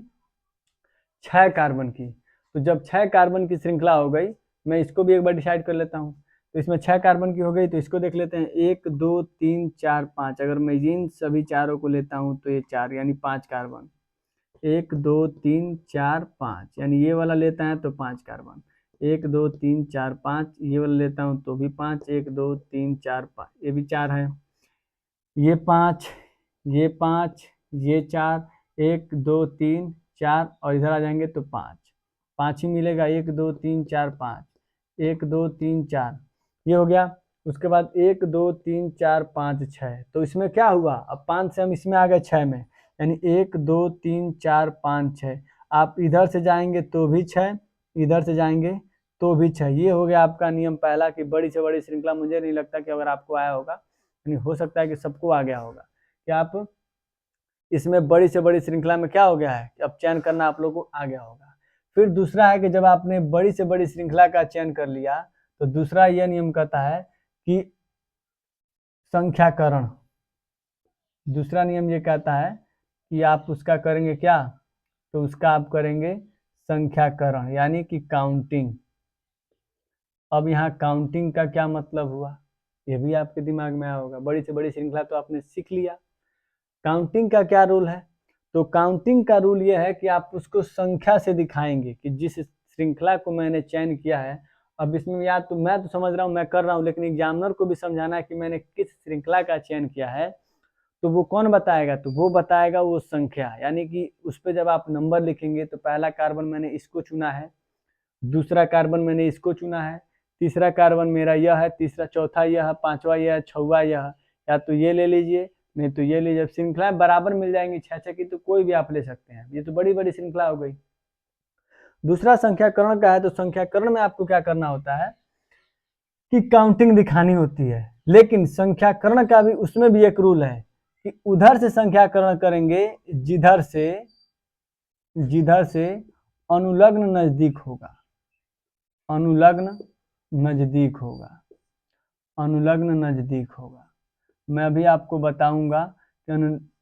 6 कार्बन की। तो जब 6 कार्बन की श्रृंखला हो गई, मैं इसको भी एक बार डिसाइड कर लेता हूँ। तो इसमें 6 कार्बन की हो गई, तो इसको देख लेते हैं, 1 2 3 4 5, अगर मैं इन सभी चारों को लेता हूँ तो ये 4 यानी 5 कार्बन, 1 2 3 4 5, यानी ये वाला लेता है तो 5 कार्बन, 1 2 3 4 5, ये वाला लेता हूँ तो भी 5, 1 2 3 4 5, ये भी 4 है, ये 5, ये 5, ये 4, 1 2 3 4 और इधर आ जाएंगे तो 5, 5 ही मिलेगा, 1 2 3 4 5, 1 2 3 4, ये हो गया। उसके बाद 1 2 3 4 5 6, तो इसमें क्या हुआ, अब 5 से हम इसमें आ गए 6 में, यानी 1 2 3 4 5 6, आप इधर से जाएंगे तो भी 6, इधर से जाएंगे तो भी 6, ये हो गया आपका नियम पहला कि बड़ी से बड़ी श्रृंखला। मुझे नहीं लगता कि अगर आपको आया होगा, यानी हो सकता है कि सबको आ गया होगा कि आप इसमें बड़ी से बड़ी श्रृंखला में क्या हो गया है कि अब चयन करना आप लोगों को आ गया होगा। फिर दूसरा है कि जब आपने बड़ी से बड़ी श्रृंखला का चयन कर लिया तो दूसरा यह नियम कहता है कि संख्याकरण, दूसरा नियम ये कहता है कि आप उसका करेंगे क्या, तो उसका आप करेंगे संख्याकरण यानी कि काउंटिंग। अब यहाँ काउंटिंग का क्या मतलब हुआ, ये भी आपके दिमाग में आया होगा। बड़ी से बड़ी श्रृंखला तो आपने सीख लिया, काउंटिंग का क्या रूल है, तो काउंटिंग का रूल ये है कि आप उसको संख्या से दिखाएंगे कि जिस श्रृंखला को मैंने चयन किया है। अब इसमें या तो मैं तो समझ रहा हूँ, मैं कर रहा हूँ, लेकिन एग्जामिनर को भी समझाना है कि मैंने किस श्रृंखला का चयन किया है, तो वो कौन बताएगा, तो वो बताएगा वो संख्या, यानी कि उस पर जब आप नंबर लिखेंगे तो पहला कार्बन मैंने इसको चुना है, दूसरा कार्बन मैंने इसको चुना है, तीसरा कार्बन मेरा यह है, तीसरा चौथा यह है, पांचवा यह है, छठवा यह है, या तो ये ले लीजिए नहीं तो ये लीजिए। श्रृंखलाएं बराबर मिल जाएंगी 6 6 की, तो कोई भी आप ले सकते हैं, ये तो बड़ी बड़ी श्रृंखला हो गई। दूसरा संख्याकरण का है, तो संख्याकरण में आपको क्या करना होता है कि काउंटिंग दिखानी होती है, लेकिन संख्याकरण का भी उसमें भी एक रूल है कि उधर से संख्याकरण करेंगे जिधर से अनुलग्न नजदीक होगा, अनुलग्न नजदीक होगा, अनुलग्न नजदीक होगा। मैं अभी आपको बताऊंगा कि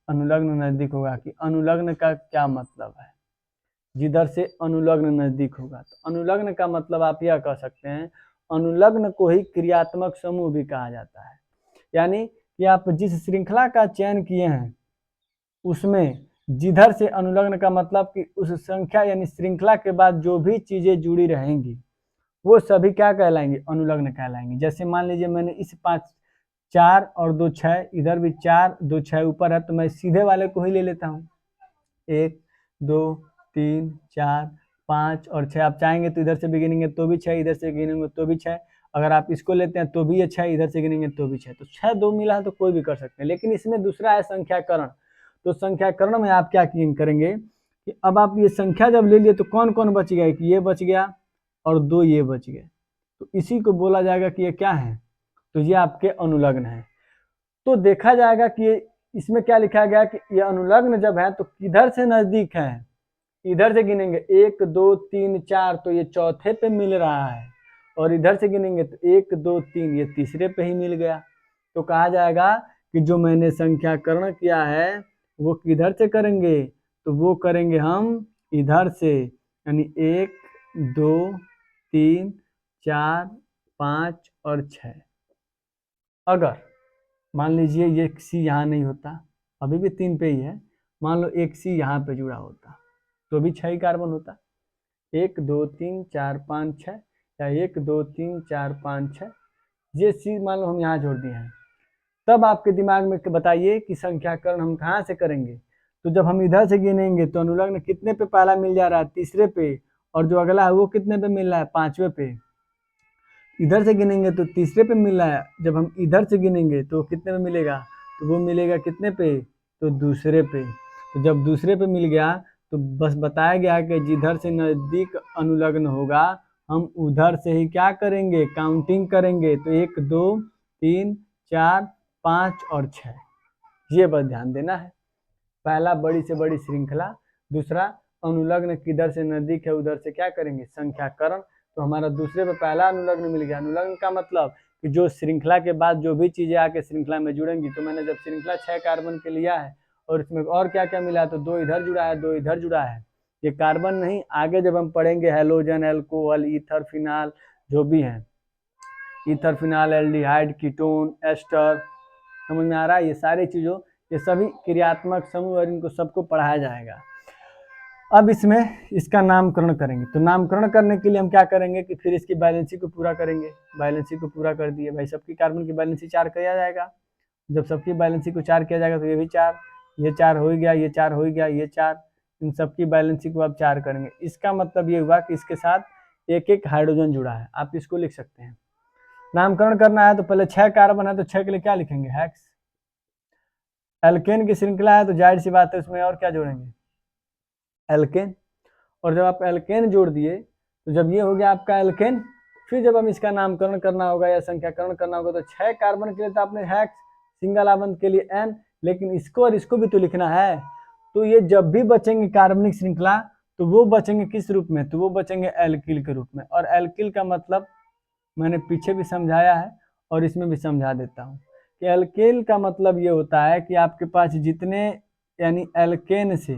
अनुलग्न नजदीक होगा कि अनुलग्न का क्या मतलब है। जिधर से अनुलग्न नजदीक होगा, तो अनुलग्न का मतलब आप यह कह सकते हैं, अनुलग्न को ही क्रियात्मक समूह भी कहा जाता है, यानी कि आप जिस श्रृंखला का चयन किए हैं उसमें जिधर से अनुलग्न का मतलब कि उस संख्या यानी श्रृंखला के बाद जो भी चीजें जुड़ी रहेंगी वो सभी क्या कहलाएंगे, अनुलग्न कहलाएंगे। जैसे मान लीजिए मैंने इस 5 4 और 2 6, इधर भी 4 2 6 ऊपर है, तो मैं सीधे वाले को ही ले लेता हूँ, 1 2 3 4 5 और 6। आप चाहेंगे तो इधर से भी गिनेंगे तो भी 6, इधर से गिनेंगे तो भी 6, अगर आप इसको लेते हैं तो भी ये 6, इधर से गिनेंगे तो भी 6, तो 6 2 मिला है तो कोई भी कर सकते हैं। लेकिन इसमें दूसरा है संख्याकरण, तो संख्याकरण में आप क्या करेंगे कि अब आप ये संख्या जब ले लिए तो कौन कौन बच गया, कि ये बच गया और 2 ये बच गए, तो इसी को बोला जाएगा कि ये क्या है, तो ये आपके अनुलग्न है। तो देखा जाएगा कि ये इसमें क्या लिखा गया कि ये अनुलग्न जब है तो किधर से नजदीक है, इधर से गिनेंगे 1 2 3 4, तो ये चौथे पे मिल रहा है, और इधर से गिनेंगे तो 1 2 3, ये तीसरे पे ही मिल गया। तो कहा जाएगा कि जो मैंने संख्याकरण किया है वो किधर से करेंगे, तो वो करेंगे हम इधर से, यानी 1 2 3 4 5 और 6। अगर मान लीजिए ये सी यहाँ नहीं होता, अभी भी 3 पे ही है, मान लो एक सी यहाँ पे जुड़ा होता तो भी 6 ही कार्बन होता, 1 2 3 4 5 6, या 1 2 3 4 5 6, ये सी मान लो हम यहाँ जोड़ दिए हैं। तब आपके दिमाग में बताइए कि संख्याकरण हम कहाँ से करेंगे, तो जब हम इधर से गिनेंगे तो अनुलग्न कितने पे पहला मिल जा रहा है, तीसरे पे, और जो अगला है वो कितने पे मिल रहा है, पांचवे पे। इधर से गिनेंगे तो तीसरे पे मिल रहा है, जब हम इधर से गिनेंगे तो कितने पे मिलेगा, तो वो मिलेगा कितने पे, तो दूसरे पे। तो जब दूसरे पे मिल गया तो बस बताया गया कि जिधर से नजदीक अनुलग्न होगा हम उधर से ही क्या करेंगे, काउंटिंग करेंगे, तो 1 2 3 4 5 और 6, ये बस ध्यान देना है। पहला बड़ी से बड़ी श्रृंखला, दूसरा अनुलग्न किधर से नजदीक है उधर से क्या करेंगे, संख्याकरण। तो हमारा दूसरे पे पहला अनुलग्न मिल गया। अनुलग्न का मतलब कि जो श्रृंखला के बाद जो भी चीजें आके श्रृंखला में जुड़ेंगी, तो मैंने जब श्रृंखला 6 कार्बन के लिया है और इसमें और क्या क्या मिला, तो 2 इधर जुड़ा है 2 इधर जुड़ा है, ये कार्बन नहीं, आगे जब हम पढ़ेंगे हैलोजन एल्कोहल ईथर फिनाल जो भी है, ether phenol aldehyde ketone ester, समझ में आ रहा है, ये सारी चीजों, ये सभी क्रियात्मक समूह और इनको सबको पढ़ाया जाएगा। अब इसमें इसका नामकरण करेंगे, तो नामकरण करने के लिए हम क्या करेंगे कि फिर इसकी बैलेंसी को पूरा करेंगे। बैलेंसी को पूरा कर दिए भाई, सबकी कार्बन की बैलेंसी 4 किया जाएगा। जब सबकी बैलेंसी को 4 किया जाएगा तो ये भी 4, ये 4 हो गया, ये 4 हो गया, ये 4, इन सबकी बैलेंसी को अब 4 करेंगे। इसका मतलब ये हुआ कि इसके साथ एक एक हाइड्रोजन जुड़ा है। आप इसको लिख सकते हैं। नामकरण करना है तो पहले 6 कार्बन है तो 6 के लिए क्या लिखेंगे, हेक्स। एल्केन की श्रृंखला है तो जाहिर सी बात है उसमें और क्या जोड़ेंगे, एल्केन। और जब आप एल्केन जोड़ दिए तो जब ये हो गया आपका एल्केन, फिर जब हम इसका नामकरण करना होगा या संख्याकरण करना होगा तो 6 कार्बन के लिए तो आपने हेक्स, सिंगल आबंध के लिए एन, लेकिन इसको और इसको भी तो लिखना है। तो ये जब भी बचेंगे कार्बनिक श्रृंखला तो वो बचेंगे किस रूप में, तो वो बचेंगे एल्किल के रूप में। और एल्किल का मतलब मैंने पीछे भी समझाया है और इसमें भी समझा देता हूँ कि एल्केन का मतलब ये होता है कि आपके पास जितने, यानी एल्केन से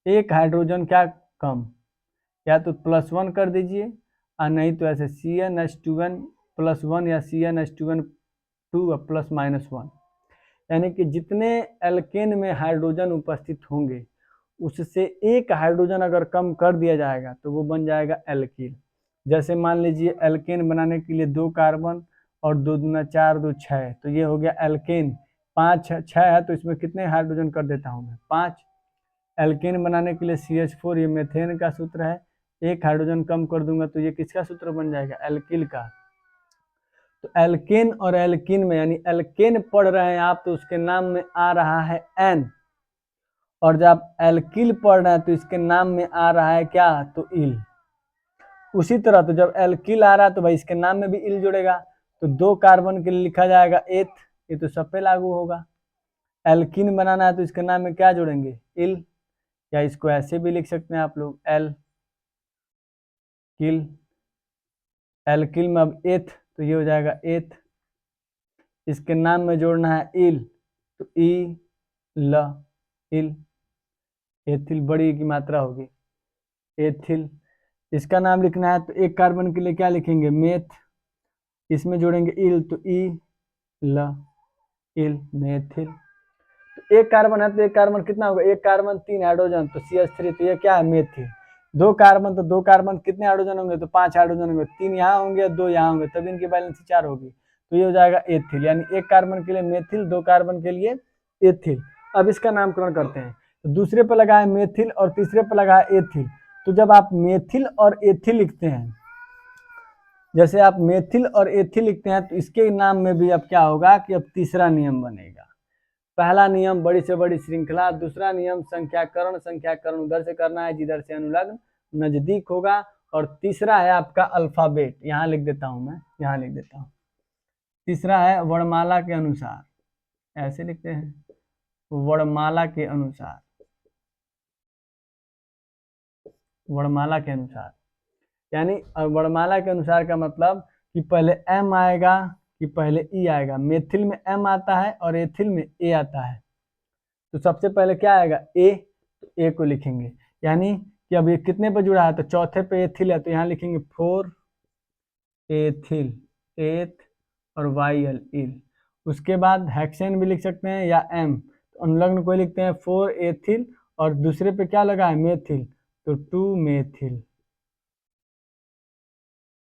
एक हाइड्रोजन क्या कम, या तो +1 कर दीजिए और नहीं तो ऐसे CnH2n +1 या CnH2n2 ±1, यानी कि जितने एल्केन में हाइड्रोजन उपस्थित होंगे उससे एक हाइड्रोजन अगर कम कर दिया जाएगा तो वो बन जाएगा एल्किल। जैसे मान लीजिए एल्केन बनाने के लिए 2 कार्बन और 2 दूना 4 2 6, तो ये हो गया एल्केन। 5 6 है तो इसमें कितने हाइड्रोजन कर देता हूँ मैं, 5। एल्केन बनाने के लिए CH4, ये मेथेन का सूत्र है, एक हाइड्रोजन कम कर दूंगा तो ये किसका सूत्र बन जाएगा, एल्किल का। तो एल्केन और एल्किन में, यानी एल्केन पढ़ रहे हैं आप तो उसके नाम में आ रहा है एन, और जब आप एल्किल पढ़ रहे हैं तो इसके नाम में आ रहा है क्या, तो इल। उसी तरह तो जब एल्किल आ रहा है तो भाई इसके नाम में भी इल जुड़ेगा, तो 2 कार्बन के लिए लिखा जाएगा एथ, ये तो सब पे लागू होगा। एल्किन बनाना है तो इसके नाम में क्या जोड़ेंगे, इल, या इसको ऐसे भी लिख सकते हैं आप लोग, एल किल। एल्किल में अब एथ तो ये हो जाएगा एथ, इसके नाम में जोड़ना है इल तो ई ल इल, एथिल बड़ी की मात्रा होगी, एथिल। इसका नाम लिखना है तो एक कार्बन के लिए क्या लिखेंगे, मेथ, इसमें जोड़ेंगे इल तो ई ल इल, मेथिल। तो एक कार्बन है तो एक कार्बन कितना होगा, एक कार्बन 3 हाइड्रोजन तो CH3, तो ये क्या है, मेथिल। 2 कार्बन तो 2 कार्बन कितने हाइड्रोजन होंगे, तो 5 हाइड्रोजन होंगे, 3 यहाँ होंगे 2 यहाँ होंगे, तब इनकी बैलेंसी 4 होगी, तो ये हो जाएगा एथिल। यानी एक कार्बन के लिए मेथिल, 2 कार्बन के लिए एथिल। अब इसका नामकरण करते हैं, तो दूसरे पर लगा है मेथिल और तीसरे पर लगा है एथिल। तो जब आप मेथिल और एथिल लिखते हैं, जैसे आप मेथिल और एथिल लिखते हैं तो इसके नाम में भी अब क्या होगा कि अब तीसरा नियम बनेगा। पहला नियम बड़ी से बड़ी श्रृंखला, दूसरा नियम संख्याकरण, संख्याकरण उधर से करना है जिधर से अनुलग्न नजदीक होगा, और तीसरा है आपका अल्फाबेट, यहाँ लिख देता हूं मैं, यहाँ लिख देता हूँ। तीसरा है वर्णमाला के अनुसार, ऐसे लिखते हैं, वर्णमाला के अनुसार, वर्णमाला के अनुसार। यानी वर्णमाला के अनुसार का मतलब कि पहले एम आएगा कि पहले ई आएगा। मेथिल में एम आता है और एथिल में ए आता है, तो सबसे पहले क्या आएगा, ए, तो ए को लिखेंगे। यानी कि अब ये कितने पे जुड़ा है, तो चौथे पे एथिल है तो यहाँ लिखेंगे 4 एथिल, एथ और YL इल। उसके बाद हेक्सेन भी लिख सकते हैं या एम, तो अनुलग्न को लिखते हैं 4 एथिल और दूसरे पे क्या लगा है, मेथिल, तो 2 मेथिल,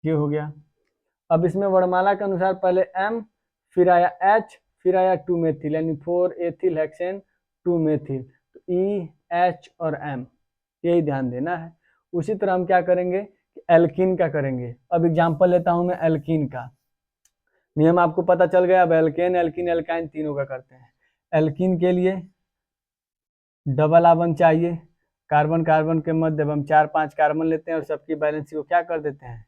ये हो गया। अब इसमें वर्णमाला के अनुसार पहले एम, फिर आया एच, फिर आया 2 मेथिल, यानी 4 एथिल हेक्सेन 2 मेथिल, तो ई एच और एम, यही ध्यान देना है। उसी तरह हम क्या करेंगे, एल्किन का करेंगे। अब एग्जांपल लेता हूं मैं एल्किन का, नियम आपको पता चल गया। अब एल्केन एल्किन एल्काइन तीनों का करते हैं। एल्किन के लिए डबल आबंध चाहिए, कार्बन कार्बन के मध्य हम 4-5 कार्बन लेते हैं और सबकी बैलेंसी को क्या कर देते हैं,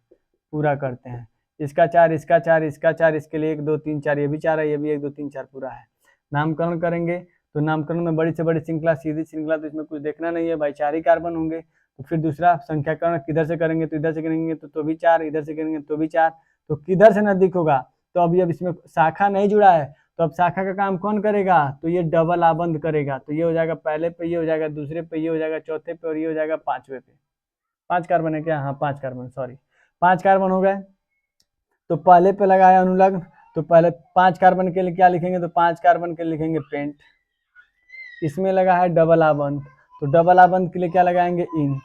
पूरा करते हैं। इसका 4, इसका 4, इसका 4, इसके लिए 1 2 3 4, ये भी 4 है, ये भी 1 2 3 4 पूरा है। नामकरण करेंगे तो नामकरण में बड़ी से बड़ी श्रृंखला, सीधी श्रृंखला, तो इसमें कुछ देखना नहीं है भाई, 4 ही कार्बन होंगे। तो फिर दूसरा संख्याकरण किधर से करेंगे, तो इधर से करेंगे तो भी 4, इधर से करेंगे तो भी 4, तो किधर से नजदीक होगा, तो अभी अब इसमें शाखा नहीं जुड़ा है तो अब शाखा का काम कौन करेगा, तो ये डबल आबंध करेगा। तो ये हो जाएगा पहले पे, ये हो जाएगा दूसरे पे, ये हो जाएगा चौथे पे और ये हो जाएगा 5वें पे। 5 कार्बन है क्या, हाँ 5 कार्बन, सॉरी 5 कार्बन हो गए। तो पहले पे लगाया अनुलग्न, तो पहले 5 कार्बन के लिए क्या लिखेंगे, तो 5 कार्बन के लिए लिखेंगे पेंट। इसमें लगा है डबल आबंध, तो डबल आबंध के लिए क्या लगाएंगे, इन।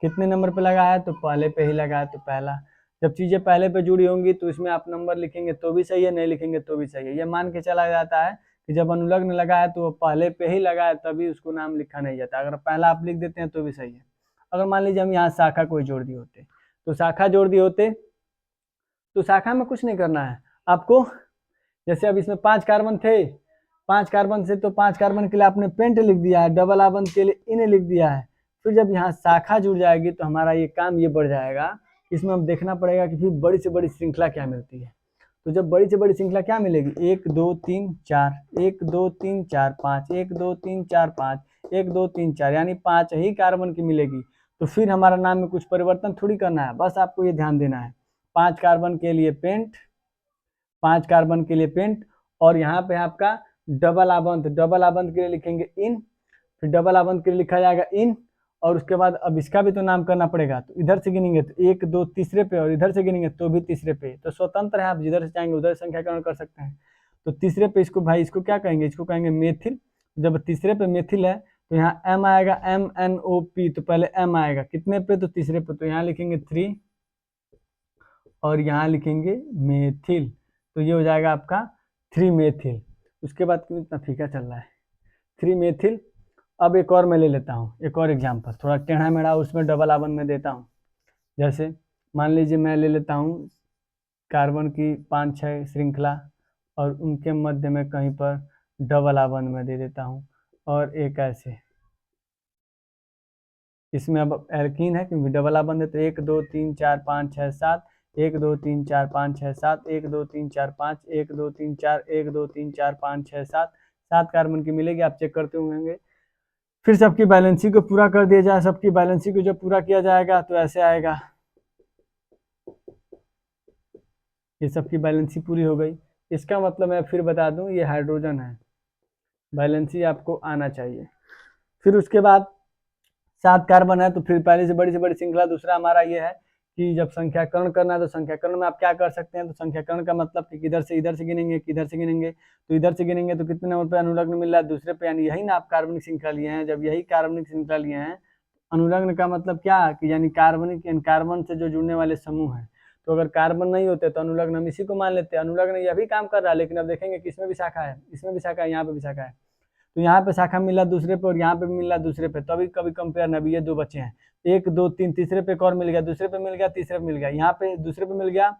कितने नंबर पे लगाया, तो पहले पे ही लगाया, तो पहला। जब चीजें पहले पे जुड़ी होंगी तो इसमें आप नंबर लिखेंगे तो भी सही है, नहीं लिखेंगे तो भी सही है। ये मान के चला जाता है कि जब अनुलग्न लगा है तो वो पहले पे ही लगा है, तभी उसको नाम लिखा नहीं जाता। अगर पहला आप लिख देते हैं तो भी सही है। अगर मान लीजिए हम यहाँ शाखा कोई जोड़ दिए होते, तो शाखा जोड़ दिए होते, तो शाखा में कुछ नहीं करना है आपको। जैसे अब इसमें 5 कार्बन थे, 5 कार्बन से तो 5 कार्बन के लिए आपने पेंट लिख दिया है, डबल आबंध के लिए इन लिख दिया है। फिर जब यहाँ शाखा जुड़ जाएगी तो हमारा ये काम ये बढ़ जाएगा। इसमें हम देखना पड़ेगा कि फिर बड़ी से बड़ी श्रृंखला क्या मिलती है। तो जब बड़ी से बड़ी श्रृंखला क्या मिलेगी, 1 2 3 4, 1 2 3 4 5, 1 2 3 4 5, 1 2 3 4, यानी 5 ही कार्बन की मिलेगी। तो फिर हमारा नाम में कुछ परिवर्तन थोड़ी करना है, बस आपको ये ध्यान देना है 5 कार्बन के लिए पेंट, 5 कार्बन के लिए पेंट। और यहाँ पे आपका डबल आबंध, डबल आबंध के लिए लिखेंगे इन, फिर डबल आबंध के लिए लिखा जाएगा इन। और उसके बाद अब इसका भी तो नाम करना पड़ेगा, तो इधर से गिनेंगे तो 1 2 तीसरे पे, और इधर से गिनेंगे तो भी तीसरे पे। तो स्वतंत्र है, आप जिधर से चाहेंगे उधर संख्याकरण कर सकते हैं। तो तीसरे पे इसको भाई, इसको क्या कहेंगे, इसको कहेंगे मेथिल। जब तीसरे पे मेथिल है तो यहाँ एम आएगा, MnO_P, तो पहले एम आएगा कितने पे, तो तीसरे पे, तो यहाँ लिखेंगे 3 और यहाँ लिखेंगे मेथिल। तो ये हो जाएगा आपका 3 मेथिल। उसके बाद क्यों इतना फीका चल रहा है, 3 मेथिल। अब एक और मैं ले लेता हूँ, एक और एग्जाम्पल थोड़ा टेढ़ा मेढ़ा, उसमें डबल आबंध में देता हूँ। जैसे मान लीजिए मैं ले लेता हूँ कार्बन की 5-6 श्रृंखला और उनके मध्य में कहीं पर डबल आबंध में दे देता हूँ, और एक ऐसे इसमें अब एल्कीन है क्योंकि डबल आबंध है, तो 1 2 3 4 5 6 7, 1 2 3 4 5 6 7, 1 2 3 4 5, 1 2 3 4, 1 2 3 4 5 6 7, 7 कार्बन की मिलेगी। आप चेक करते होंगे। फिर सबकी बैलेंसी को पूरा कर दिया जाए, सबकी बैलेंसी को जब पूरा किया जाएगा तो ऐसे आएगा, ये सबकी बैलेंसी पूरी हो गई। इसका मतलब मैं फिर बता दूं, ये हाइड्रोजन है, बैलेंसी आपको आना चाहिए। फिर उसके बाद 7 कार्बन है, तो फिर पहले से बड़ी श्रृंखला दूसरा हमारा ये है कि जब संख्याकरण करना है तो संख्याकरण में आप क्या कर सकते हैं, तो संख्याकरण का मतलब कि इधर से गिनेंगे, किधर से गिनेंगे, तो इधर से गिनेंगे तो कितने नंबर पे अनुलग्न मिल रहा है, दूसरे पे, यानी यही ना आप कार्बनिक श्रृंखला लिए हैं। जब यही कार्बनिक श्रृंखला लिए हैं, अनुलग्न का मतलब क्या कि यानी कार्बनिक, कार्बन से जो जुड़ने वाले समूह हैं। तो अगर कार्बन नहीं होते तो अनुलग्न हम इसी को मान लेते हैं। अनुलग्न यह भी काम कर रहा है, लेकिन अब देखेंगे कि इसमें भी शाखा है, इसमें भी शाखा है, यहाँ पे भी शाखा है। तो यहाँ पे शाखा मिला दूसरे पे और यहाँ पे भी मिला दूसरे पे, तो अभी कभी कंपेयर ना, अभी ये 2 बचे हैं, 1 2 3, तीसरे पे एक और मिल गया, दूसरे पे मिल गया, तीसरे पे मिल गया, यहाँ पे दूसरे पे मिल गया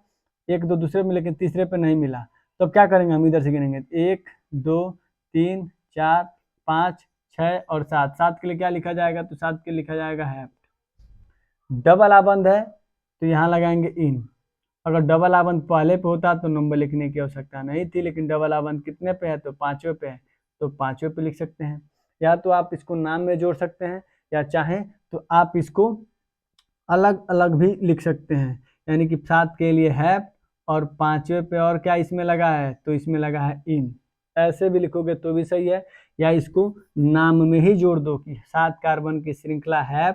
1 2 दूसरे पे, लेकिन तीसरे पे नहीं मिला। तो अब क्या करेंगे, हम इधर से गिनेंगे 1 2 3 4 5 6 और 7, 7 के लिए क्या लिखा जाएगा, तो 7 के लिए लिखा जाएगा है। डबल आबंध है तो यहाँ लगाएंगे इन। अगर डबल आबंध पहले पे होता तो नंबर लिखने की आवश्यकता नहीं थी, लेकिन डबल आबंध कितने पे है, तो 5वें पे है, तो 5वें पे लिख सकते हैं। या तो आप इसको नाम में जोड़ सकते हैं, या चाहें तो आप इसको अलग अलग भी लिख सकते हैं, यानी कि 7 के लिए है और 5वें पे और क्या इसमें लगा है, तो इसमें लगा है इन। ऐसे भी लिखोगे तो भी सही है, या इसको नाम में ही जोड़ दो कि 7 कार्बन की श्रृंखला है,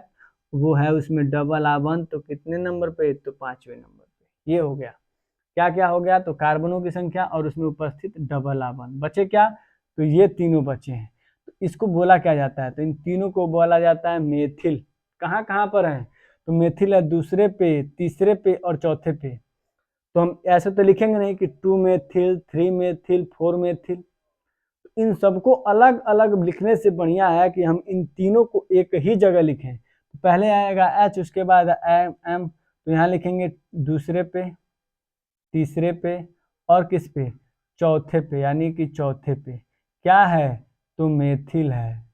वो है उसमें डबल आबंध, तो कितने नंबर पे, तो 5वें नंबर पे। ये हो गया, क्या क्या हो गया, तो कार्बनों की संख्या और उसमें उपस्थित डबल आबंध। बचे क्या, तो ये तीनों बचे हैं। तो इसको बोला क्या जाता है, तो इन तीनों को बोला जाता है मेथिल। कहाँ कहाँ पर है, तो मेथिल है दूसरे पे, तीसरे पे और चौथे पे। तो हम ऐसे तो लिखेंगे नहीं कि 2 मेथिल, 3 मेथिल, 4 मेथिल। इन सबको अलग अलग लिखने से बढ़िया है कि हम इन तीनों को एक ही जगह लिखें। तो पहले आएगा H, उसके बाद M, तो यहाँ लिखेंगे दूसरे पे, तीसरे पे और किस पे, चौथे पे, यानी कि चौथे पे क्या है, तो मेथिल है।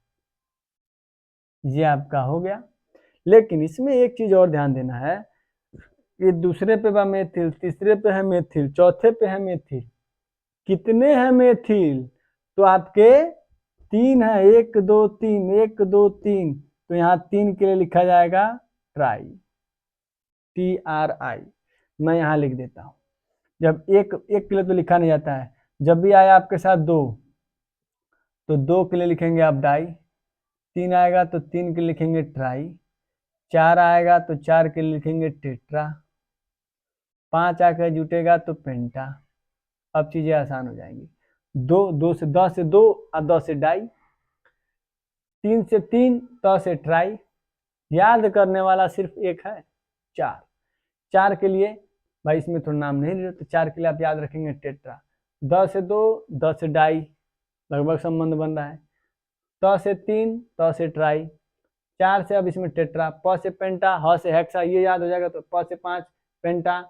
ये आपका हो गया। लेकिन इसमें एक चीज और ध्यान देना है, ये दूसरे पे बा मेथिल, तीसरे पे है मेथिल, चौथे पे है मेथिल, कितने हैं मेथिल, तो आपके 3 है, 1 2 3, 1 2 3, तो यहाँ 3 के लिए लिखा जाएगा ट्राई, TRI। मैं यहाँ लिख देता हूँ। जब एक के लिए तो लिखा नहीं जाता है, जब भी आया आपके साथ 2, तो 2 के लिए लिखेंगे आप डाई, 3 आएगा तो 3 के लिए लिखेंगे ट्राई, 4 आएगा तो 4 के लिए लिखेंगे टेट्रा, 5 आकर जुटेगा तो पेंटा। अब चीजें आसान हो जाएंगी। 2 से 10 से 2 और 10 से डाई, 3 से 3 त से ट्राई, याद करने वाला सिर्फ एक है 4। 4 के लिए भाई इसमें थोड़ा नाम नहीं ले, तो 4 के लिए आप याद रखेंगे टेट्रा। द से 2, द से डाई, लगभग संबंध बन रहा है। त से 3, त से ट्राई, 4 से अब इसमें टेट्रा, प से पेंटा, ह से हेक्सा, ये याद हो जाएगा। तो प से 5 पेंटा,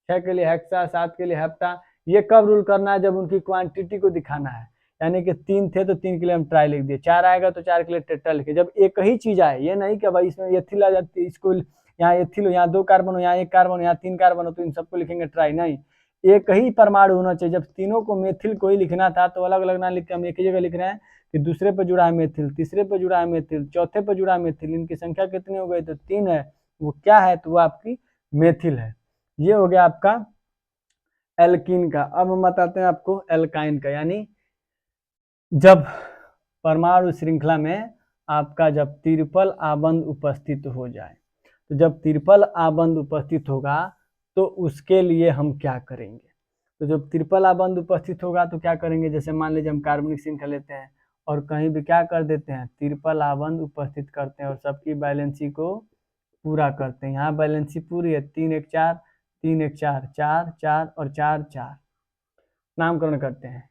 6 के लिए हेक्सा, 7 के लिए हेप्टा। ये कब रूल करना है? जब उनकी क्वांटिटी को दिखाना है, यानी कि 3 थे तो 3 के लिए हम ट्राई लिख दिए, 4 आएगा तो 4 के लिए टेट्रा लिखे। जब एक ही चीज आए, ये नहीं कि भाई इसमें एथिल आ जाती है, इसको यहाँ एथिल हो, यहाँ 2 कार्बन हो, यहाँ 1 कार्बन हो, यहाँ 3 कार्बन हो, तो इन सबको लिखेंगे ट्राई, नहीं। एक ही परमाणु होना चाहिए। जब तीनों को मेथिल को ही लिखना था तो अलग अलग ना लिख के हम एक ही जगह लिख रहे हैं कि दूसरे पर जुड़ा है मेथिल, तीसरे पर जुड़ा है मेथिल, चौथे पर जुड़ा है मेथिल। इनकी संख्या कितनी हो गई? तो 3 है। वो क्या है? तो वो आपकी मेथिल है। ये हो गया आपका एल्कीन का। अब हम बताते हैं आपको एल्काइन का, यानी जब परमाणु श्रृंखला में आपका जब ट्रिपल आबंध उपस्थित हो जाए, तो जब ट्रिपल आबंध उपस्थित होगा तो उसके लिए हम क्या करेंगे? तो जब ट्रिपल आबंध उपस्थित होगा तो क्या करेंगे? जैसे मान लीजिए हम कार्बनिक श्रृंखला लेते हैं और कहीं भी क्या कर देते हैं? ट्रिपल आबंध उपस्थित करते हैं और सबकी बैलेंसी को पूरा करते हैं। यहाँ बैलेंसी पूरी है, 3 1 4, 3 1 4, 4 4 और 4 4, नामकरण करते हैं।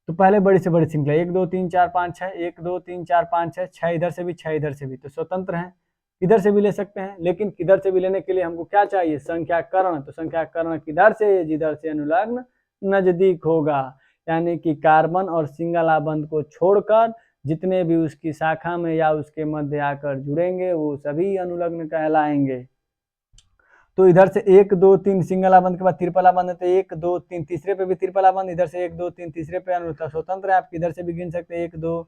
तो पहले बड़ी से बड़ी श्रृंखला 1 2 3 4 5 6, 1 2 3 4 5 6, 6 इधर से भी 6 इधर से भी, तो स्वतंत्र हैं, इधर से भी ले सकते हैं। लेकिन किधर से भी लेने के लिए हमको क्या चाहिए? संख्याकरण। तो संख्याकरण किधर से? जिधर से अनुलग्न नजदीक होगा, यानी कि कार्बन और सिंगल आबंध को छोड़कर जितने भी उसकी शाखा में या उसके मध्य आकर जुड़ेंगे वो सभी अनुलग्न कहलाएंगे। तो इधर से 1 2 3 सिंगल आबंध के बाद ट्रिपल आबंध है, तो 1 2 3 तीसरे पे भी ट्रिपल आबंध, इधर से 1 2 3 तीसरे पे अनुलग्न स्वतंत्र है। आप इधर से भी गिन सकते हैं 1 2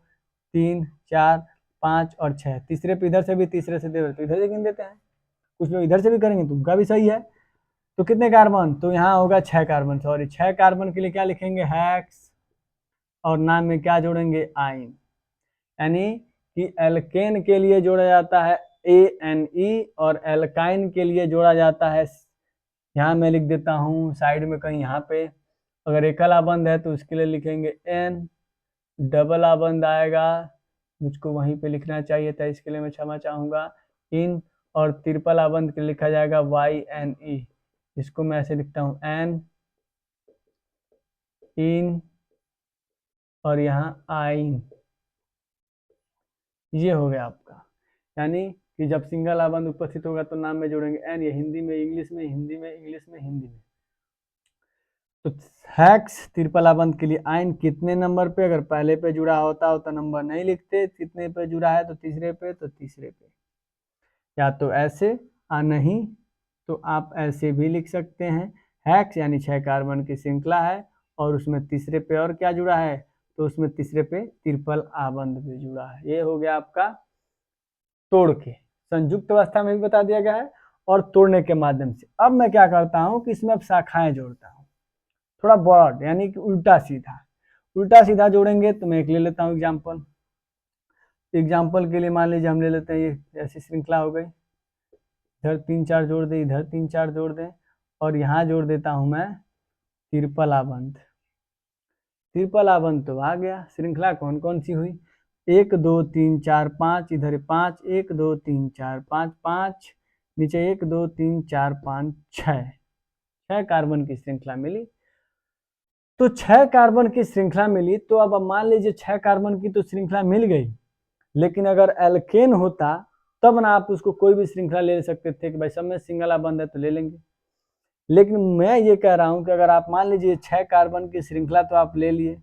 3 4 5 और 6, तीसरे पे इधर से भी, तीसरे से तो इधर से गिन देते हैं। कुछ लोग इधर से भी करेंगे तो उनका भी सही है। तो कितने कार्बन? तो यहाँ होगा 6 कार्बन, सॉरी 6 कार्बन के लिए क्या लिखेंगे? हेक्स, और नाम में क्या जोड़ेंगे? आइन। यानी कि एल्केन के लिए जोड़ा जाता है ANE और एल्काइन के लिए जोड़ा जाता है, यहाँ मैं लिख देता हूँ साइड में कहीं यहाँ पे। अगर एकल आबंध है तो उसके लिए लिखेंगे N, डबल आबंध आएगा, मुझको वहीं पे लिखना चाहिए था, इसके लिए मैं क्षमा चाहूँगा, इन, और ट्रिपल आबंध के लिए लिखा जाएगा YNE। इसको मैं ऐसे लिखता हूँ N, इन और यहाँ आइन। ये हो गया आपका, यानी कि जब सिंगल आबंध उपस्थित होगा तो नाम में जोड़ेंगे N, ये हिंदी में इंग्लिश में, हिंदी में इंग्लिश में, हिंदी में। तो हेक्स ट्रिपल आबंध के लिए आइन कितने नंबर पे? अगर पहले पे जुड़ा होता तो नंबर नहीं लिखते, कितने पे जुड़ा है? तो तीसरे पे, तो तीसरे पे। या तो ऐसे और नहीं तो आप ऐसे भी लिख सकते हैं। हेक्स यानी 6 कार्बन की श्रृंखला है और उसमें तीसरे पे और क्या जुड़ा है? तो उसमें तीसरे पे ट्रिपल आबंध भी जुड़ा है। ये हो गया आपका तोड़ के, संयुक्त अवस्था में भी बता दिया गया है और तोड़ने के माध्यम से। अब मैं क्या करता हूँ कि इसमें अब शाखाएं जोड़ता हूँ, थोड़ा ब्रॉड, यानी कि उल्टा सीधा। उल्टा सीधा जोड़ेंगे तो मैं एक ले लेता हूँ एग्जाम्पल। एग्जाम्पल के लिए मान लीजिए हम ले लेते हैं ये ऐसी श्रृंखला हो गई, इधर 3 4 जोड़ दें, इधर 3 4 जोड़ दें, और यहाँ जोड़ देता हूँ मैं ट्रिपल आबंध। ट्रिपल आबंध तो आ गया। श्रृंखला कौन कौन सी हुई? 1 2 3 4 5, इधर 5, 1 2 3 4 5 5, नीचे 1 2 3 4 5 6, 6 कार्बन की श्रृंखला मिली। तो 6 कार्बन की श्रृंखला मिली, तो अब मान लीजिए 6 कार्बन की तो श्रृंखला मिल गई, लेकिन अगर एल्केन होता तब ना आप उसको कोई भी श्रृंखला ले सकते थे कि भाई सब में सिंगल आबंध है तो ले लेंगे। लेकिन मैं ये कह रहा हूं कि अगर आप मान लीजिए 6 कार्बन की श्रृंखला तो आप ले लिए,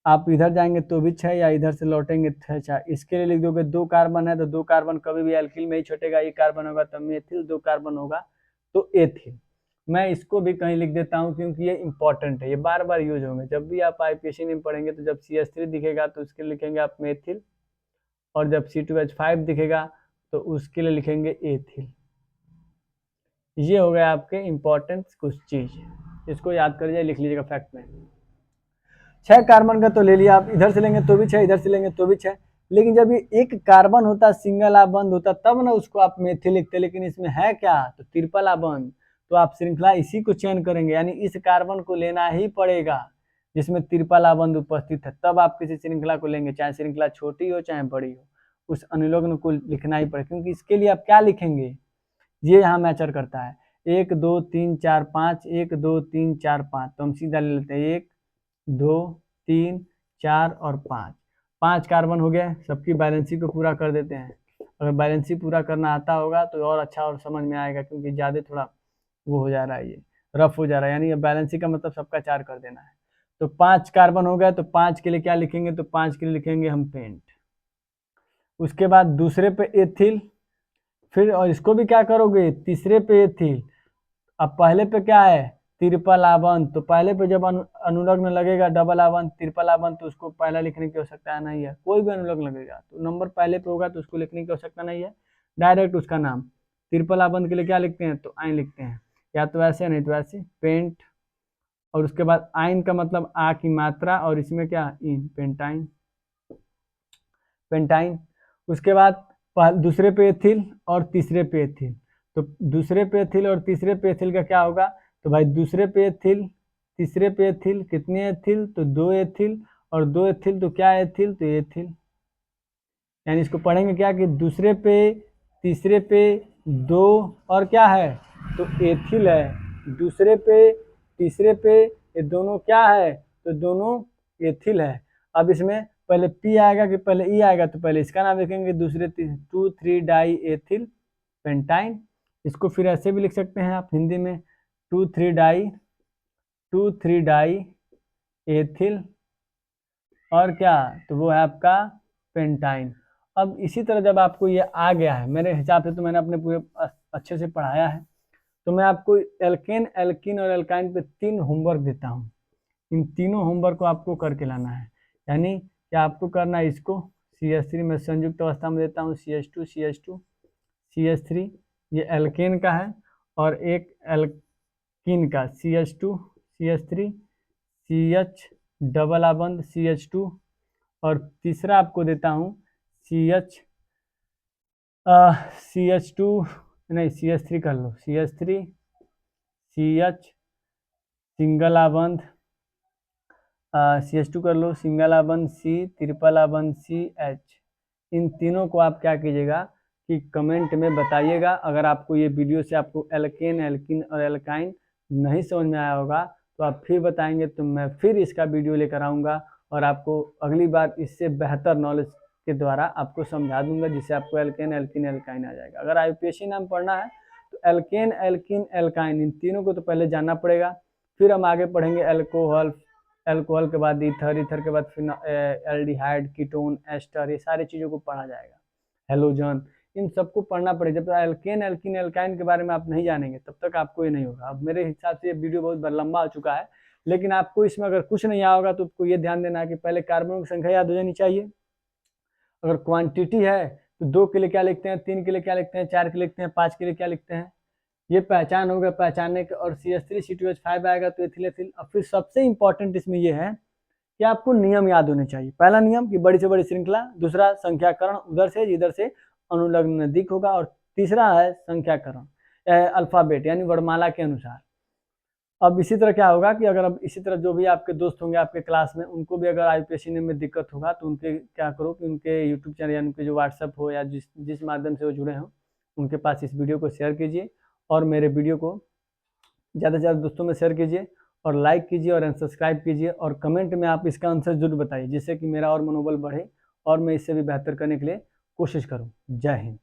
आप इधर जाएंगे तो भी 6 या इधर से लौटेंगे 6, इसके लिए लिख दोगे 2 कार्बन है तो 2 कार्बन कभी भी एल्किल में ही छूटेगा, 1 कार्बन होगा तो मेथिल, 2 कार्बन होगा तो एथिल। मैं इसको भी कहीं लिख देता हूं क्योंकि ये इंपॉर्टेंट है, ये बार बार यूज होंगे। जब भी आप आईपीएससी में पढ़ेंगे तो जब CH3 दिखेगा तो उसके लिखेंगे आप मेथिल, और जब C2H5 दिखेगा तो उसके लिए लिखेंगे एथिल। ये हो गया आपके इंपॉर्टेंट कुछ चीज, इसको याद करिए, लिख लीजिएगा फैक्ट में। 6 कार्बन का तो ले लिया, आप इधर से लेंगे तो भी 6, इधर से लेंगे तो भी 6, लेकिन जब ये एक कार्बन होता, सिंगल आबंध होता, तब ना उसको आप मेथिल लिखते। लेकिन इसमें है क्या? तो ट्रिपल आबंध, तो आप श्रृंखला इसी को चयन करेंगे, यानी इस कार्बन को लेना ही पड़ेगा। जिसमें तिरपल आबंध उपस्थित है, तब आप किसी श्रृंखला को लेंगे, चाहे श्रृंखला छोटी हो चाहे बड़ी हो, उस अनुलग्न को लिखना ही पड़े, क्योंकि इसके लिए आप क्या लिखेंगे, ये यहाँ मैचर करता है 1 2 3 4 5, 1 2 3 4 5, तो हम सीधा ले लेते हैं 1 2 3 4 और 5 कार्बन हो गए। सबकी बैलेंसी को पूरा कर देते हैं। अगर बैलेंसी पूरा करना आता होगा तो और अच्छा और समझ में आएगा, क्योंकि ज़्यादा थोड़ा वो हो जा रहा है, ये रफ हो जा रहा है, यानी ये बैलेंसी का मतलब सबका 4 कर देना है। तो 5 कार्बन हो गया, तो 5 के लिए क्या लिखेंगे, तो 5 के लिए लिखेंगे हम पेंट। उसके बाद दूसरे पे एथिल, फिर और इसको भी क्या करोगे, तीसरे पे एथिल। अब पहले पे क्या है, तिरपल आबंध, तो पहले पे जब अनुलग्न लगेगा डबल आबंध तिरपल आबंध, तो उसको पहला लिखने की आवश्यकता नहीं है। कोई भी अनुलग्न लगेगा तो नंबर पहले पे होगा तो उसको लिखने की आवश्यकता नहीं है, डायरेक्ट उसका नाम। तिरपल आबंध के लिए क्या लिखते हैं, तो आइन लिखते हैं, या तो ऐसे नहीं तो ऐसे पेंट। और उसके बाद आइन का मतलब आ की मात्रा, और इसमें क्या इन, पेंटाइन, पेंटाइन। उसके बाद दूसरे पे एथिल और तीसरे पे एथिल, तो दूसरे पे एथिल और तीसरे पे एथिल का क्या होगा, तो भाई दूसरे पे एथिल तीसरे पे एथिल कितने एथिल, तो 2 एथिल, और 2 एथिल तो क्या एथिल, तो एथिल। यानी इसको पढ़ेंगे क्या कि दूसरे पे तीसरे पे 2 और क्या है, तो एथिल है। दूसरे पे तीसरे पे ये दोनों क्या है, तो दोनों एथिल है। अब इसमें पहले पी आएगा कि पहले ई आएगा, तो पहले इसका नाम लिखेंगे, दूसरे 2,3 डाई एथिल पेंटाइन। इसको फिर ऐसे भी लिख सकते हैं आप हिंदी में, 2,3 डाई एथिल, और क्या, तो वो है आपका पेंटाइन। अब इसी तरह जब आपको ये आ गया है, मेरे हिसाब से तो मैंने अपने पूरे अच्छे से पढ़ाया है, तो मैं आपको एल्केन एल्कीन और एल्काइन पे 3 होमवर्क देता हूँ। इन तीनों होमवर्क को आपको करके लाना है। यानी क्या आपको करना है, इसको CH3 में संयुक्त अवस्था में देता हूँ, CH2 CH2 CH3, ये एल्केन का है, और एक एल्कीन का CH2 CH3 CH double आबंध CH2, और तीसरा आपको देता हूँ CH2 नहीं CH3 कर लो, CH3 CH सिंगल आबंध CH2 कर लो, सिंगल आबंध C ट्रिपल आबंध CH। इन तीनों को आप क्या कीजिएगा कि कमेंट में बताइएगा। अगर आपको ये वीडियो से आपको एल्केन एल्कीन और एल्काइन नहीं समझ में आया होगा तो आप फिर बताएंगे, तो मैं फिर इसका वीडियो लेकर आऊँगा और आपको अगली बार इससे बेहतर नॉलेज के द्वारा आपको समझा दूंगा, जिससे आपको एल्केन एल्कीन एल्काइन आ जाएगा। अगर IUPAC नाम पढ़ना है तो एल्केन एल्कीन एल्काइन इन तीनों को तो पहले जानना पड़ेगा, फिर हम आगे पढ़ेंगे एल्कोहल, एल्कोहल के बाद ईथर, ईथर के बाद फिर एल्डिहाइड, कीटोन, एस्टर, ये सारी चीज़ों को पढ़ा जाएगा, हेलोजन, इन सबको पढ़ना पड़ेगा। जब तक एल्केन एल्कीन एल्काइन के बारे में आप नहीं जानेंगे तब तक आपको ये नहीं होगा। अब मेरे हिसाब से ये वीडियो बहुत लंबा हो चुका है, लेकिन आपको इसमें अगर कुछ नहीं आया होगा तो आपको ये ध्यान देना है कि पहले कार्बनों की संख्या याद हो जानी चाहिए। अगर क्वांटिटी है तो 2 के लिए क्या लिखते हैं, 3 के लिए क्या लिखते हैं, 4 के लिए लिखते हैं, 5 के लिए क्या लिखते हैं, ये पहचान होगा। पहचानने के और CH3 आएगा तो एथिल एथिल। और फिर सबसे इंपॉर्टेंट इसमें ये है कि आपको नियम याद होने चाहिए। पहला नियम कि बड़ी से बड़ी श्रृंखला, दूसरा संख्याकरण उधर से जिधर से अनुलग्न नजदीक होगा, और तीसरा है संख्याकरण अल्फाबेट यानी वर्णमाला के अनुसार। अब इसी तरह क्या होगा कि अगर अब इसी तरह जो भी आपके दोस्त होंगे आपके क्लास में, उनको भी अगर IUPAC में दिक्कत होगा तो उनके क्या करो कि उनके यूट्यूब चैनल या उनके जो व्हाट्सएप हो या जिस माध्यम से वो जुड़े हों उनके पास इस वीडियो को शेयर कीजिए, और मेरे वीडियो को ज़्यादा से ज़्यादा दोस्तों में शेयर कीजिए, और लाइक कीजिए और सब्सक्राइब कीजिए, और कमेंट में आप इसका आंसर जरूर बताइए, जिससे कि मेरा और मनोबल बढ़े और मैं इससे भी बेहतर करने के लिए कोशिश करूँ। जय हिंद।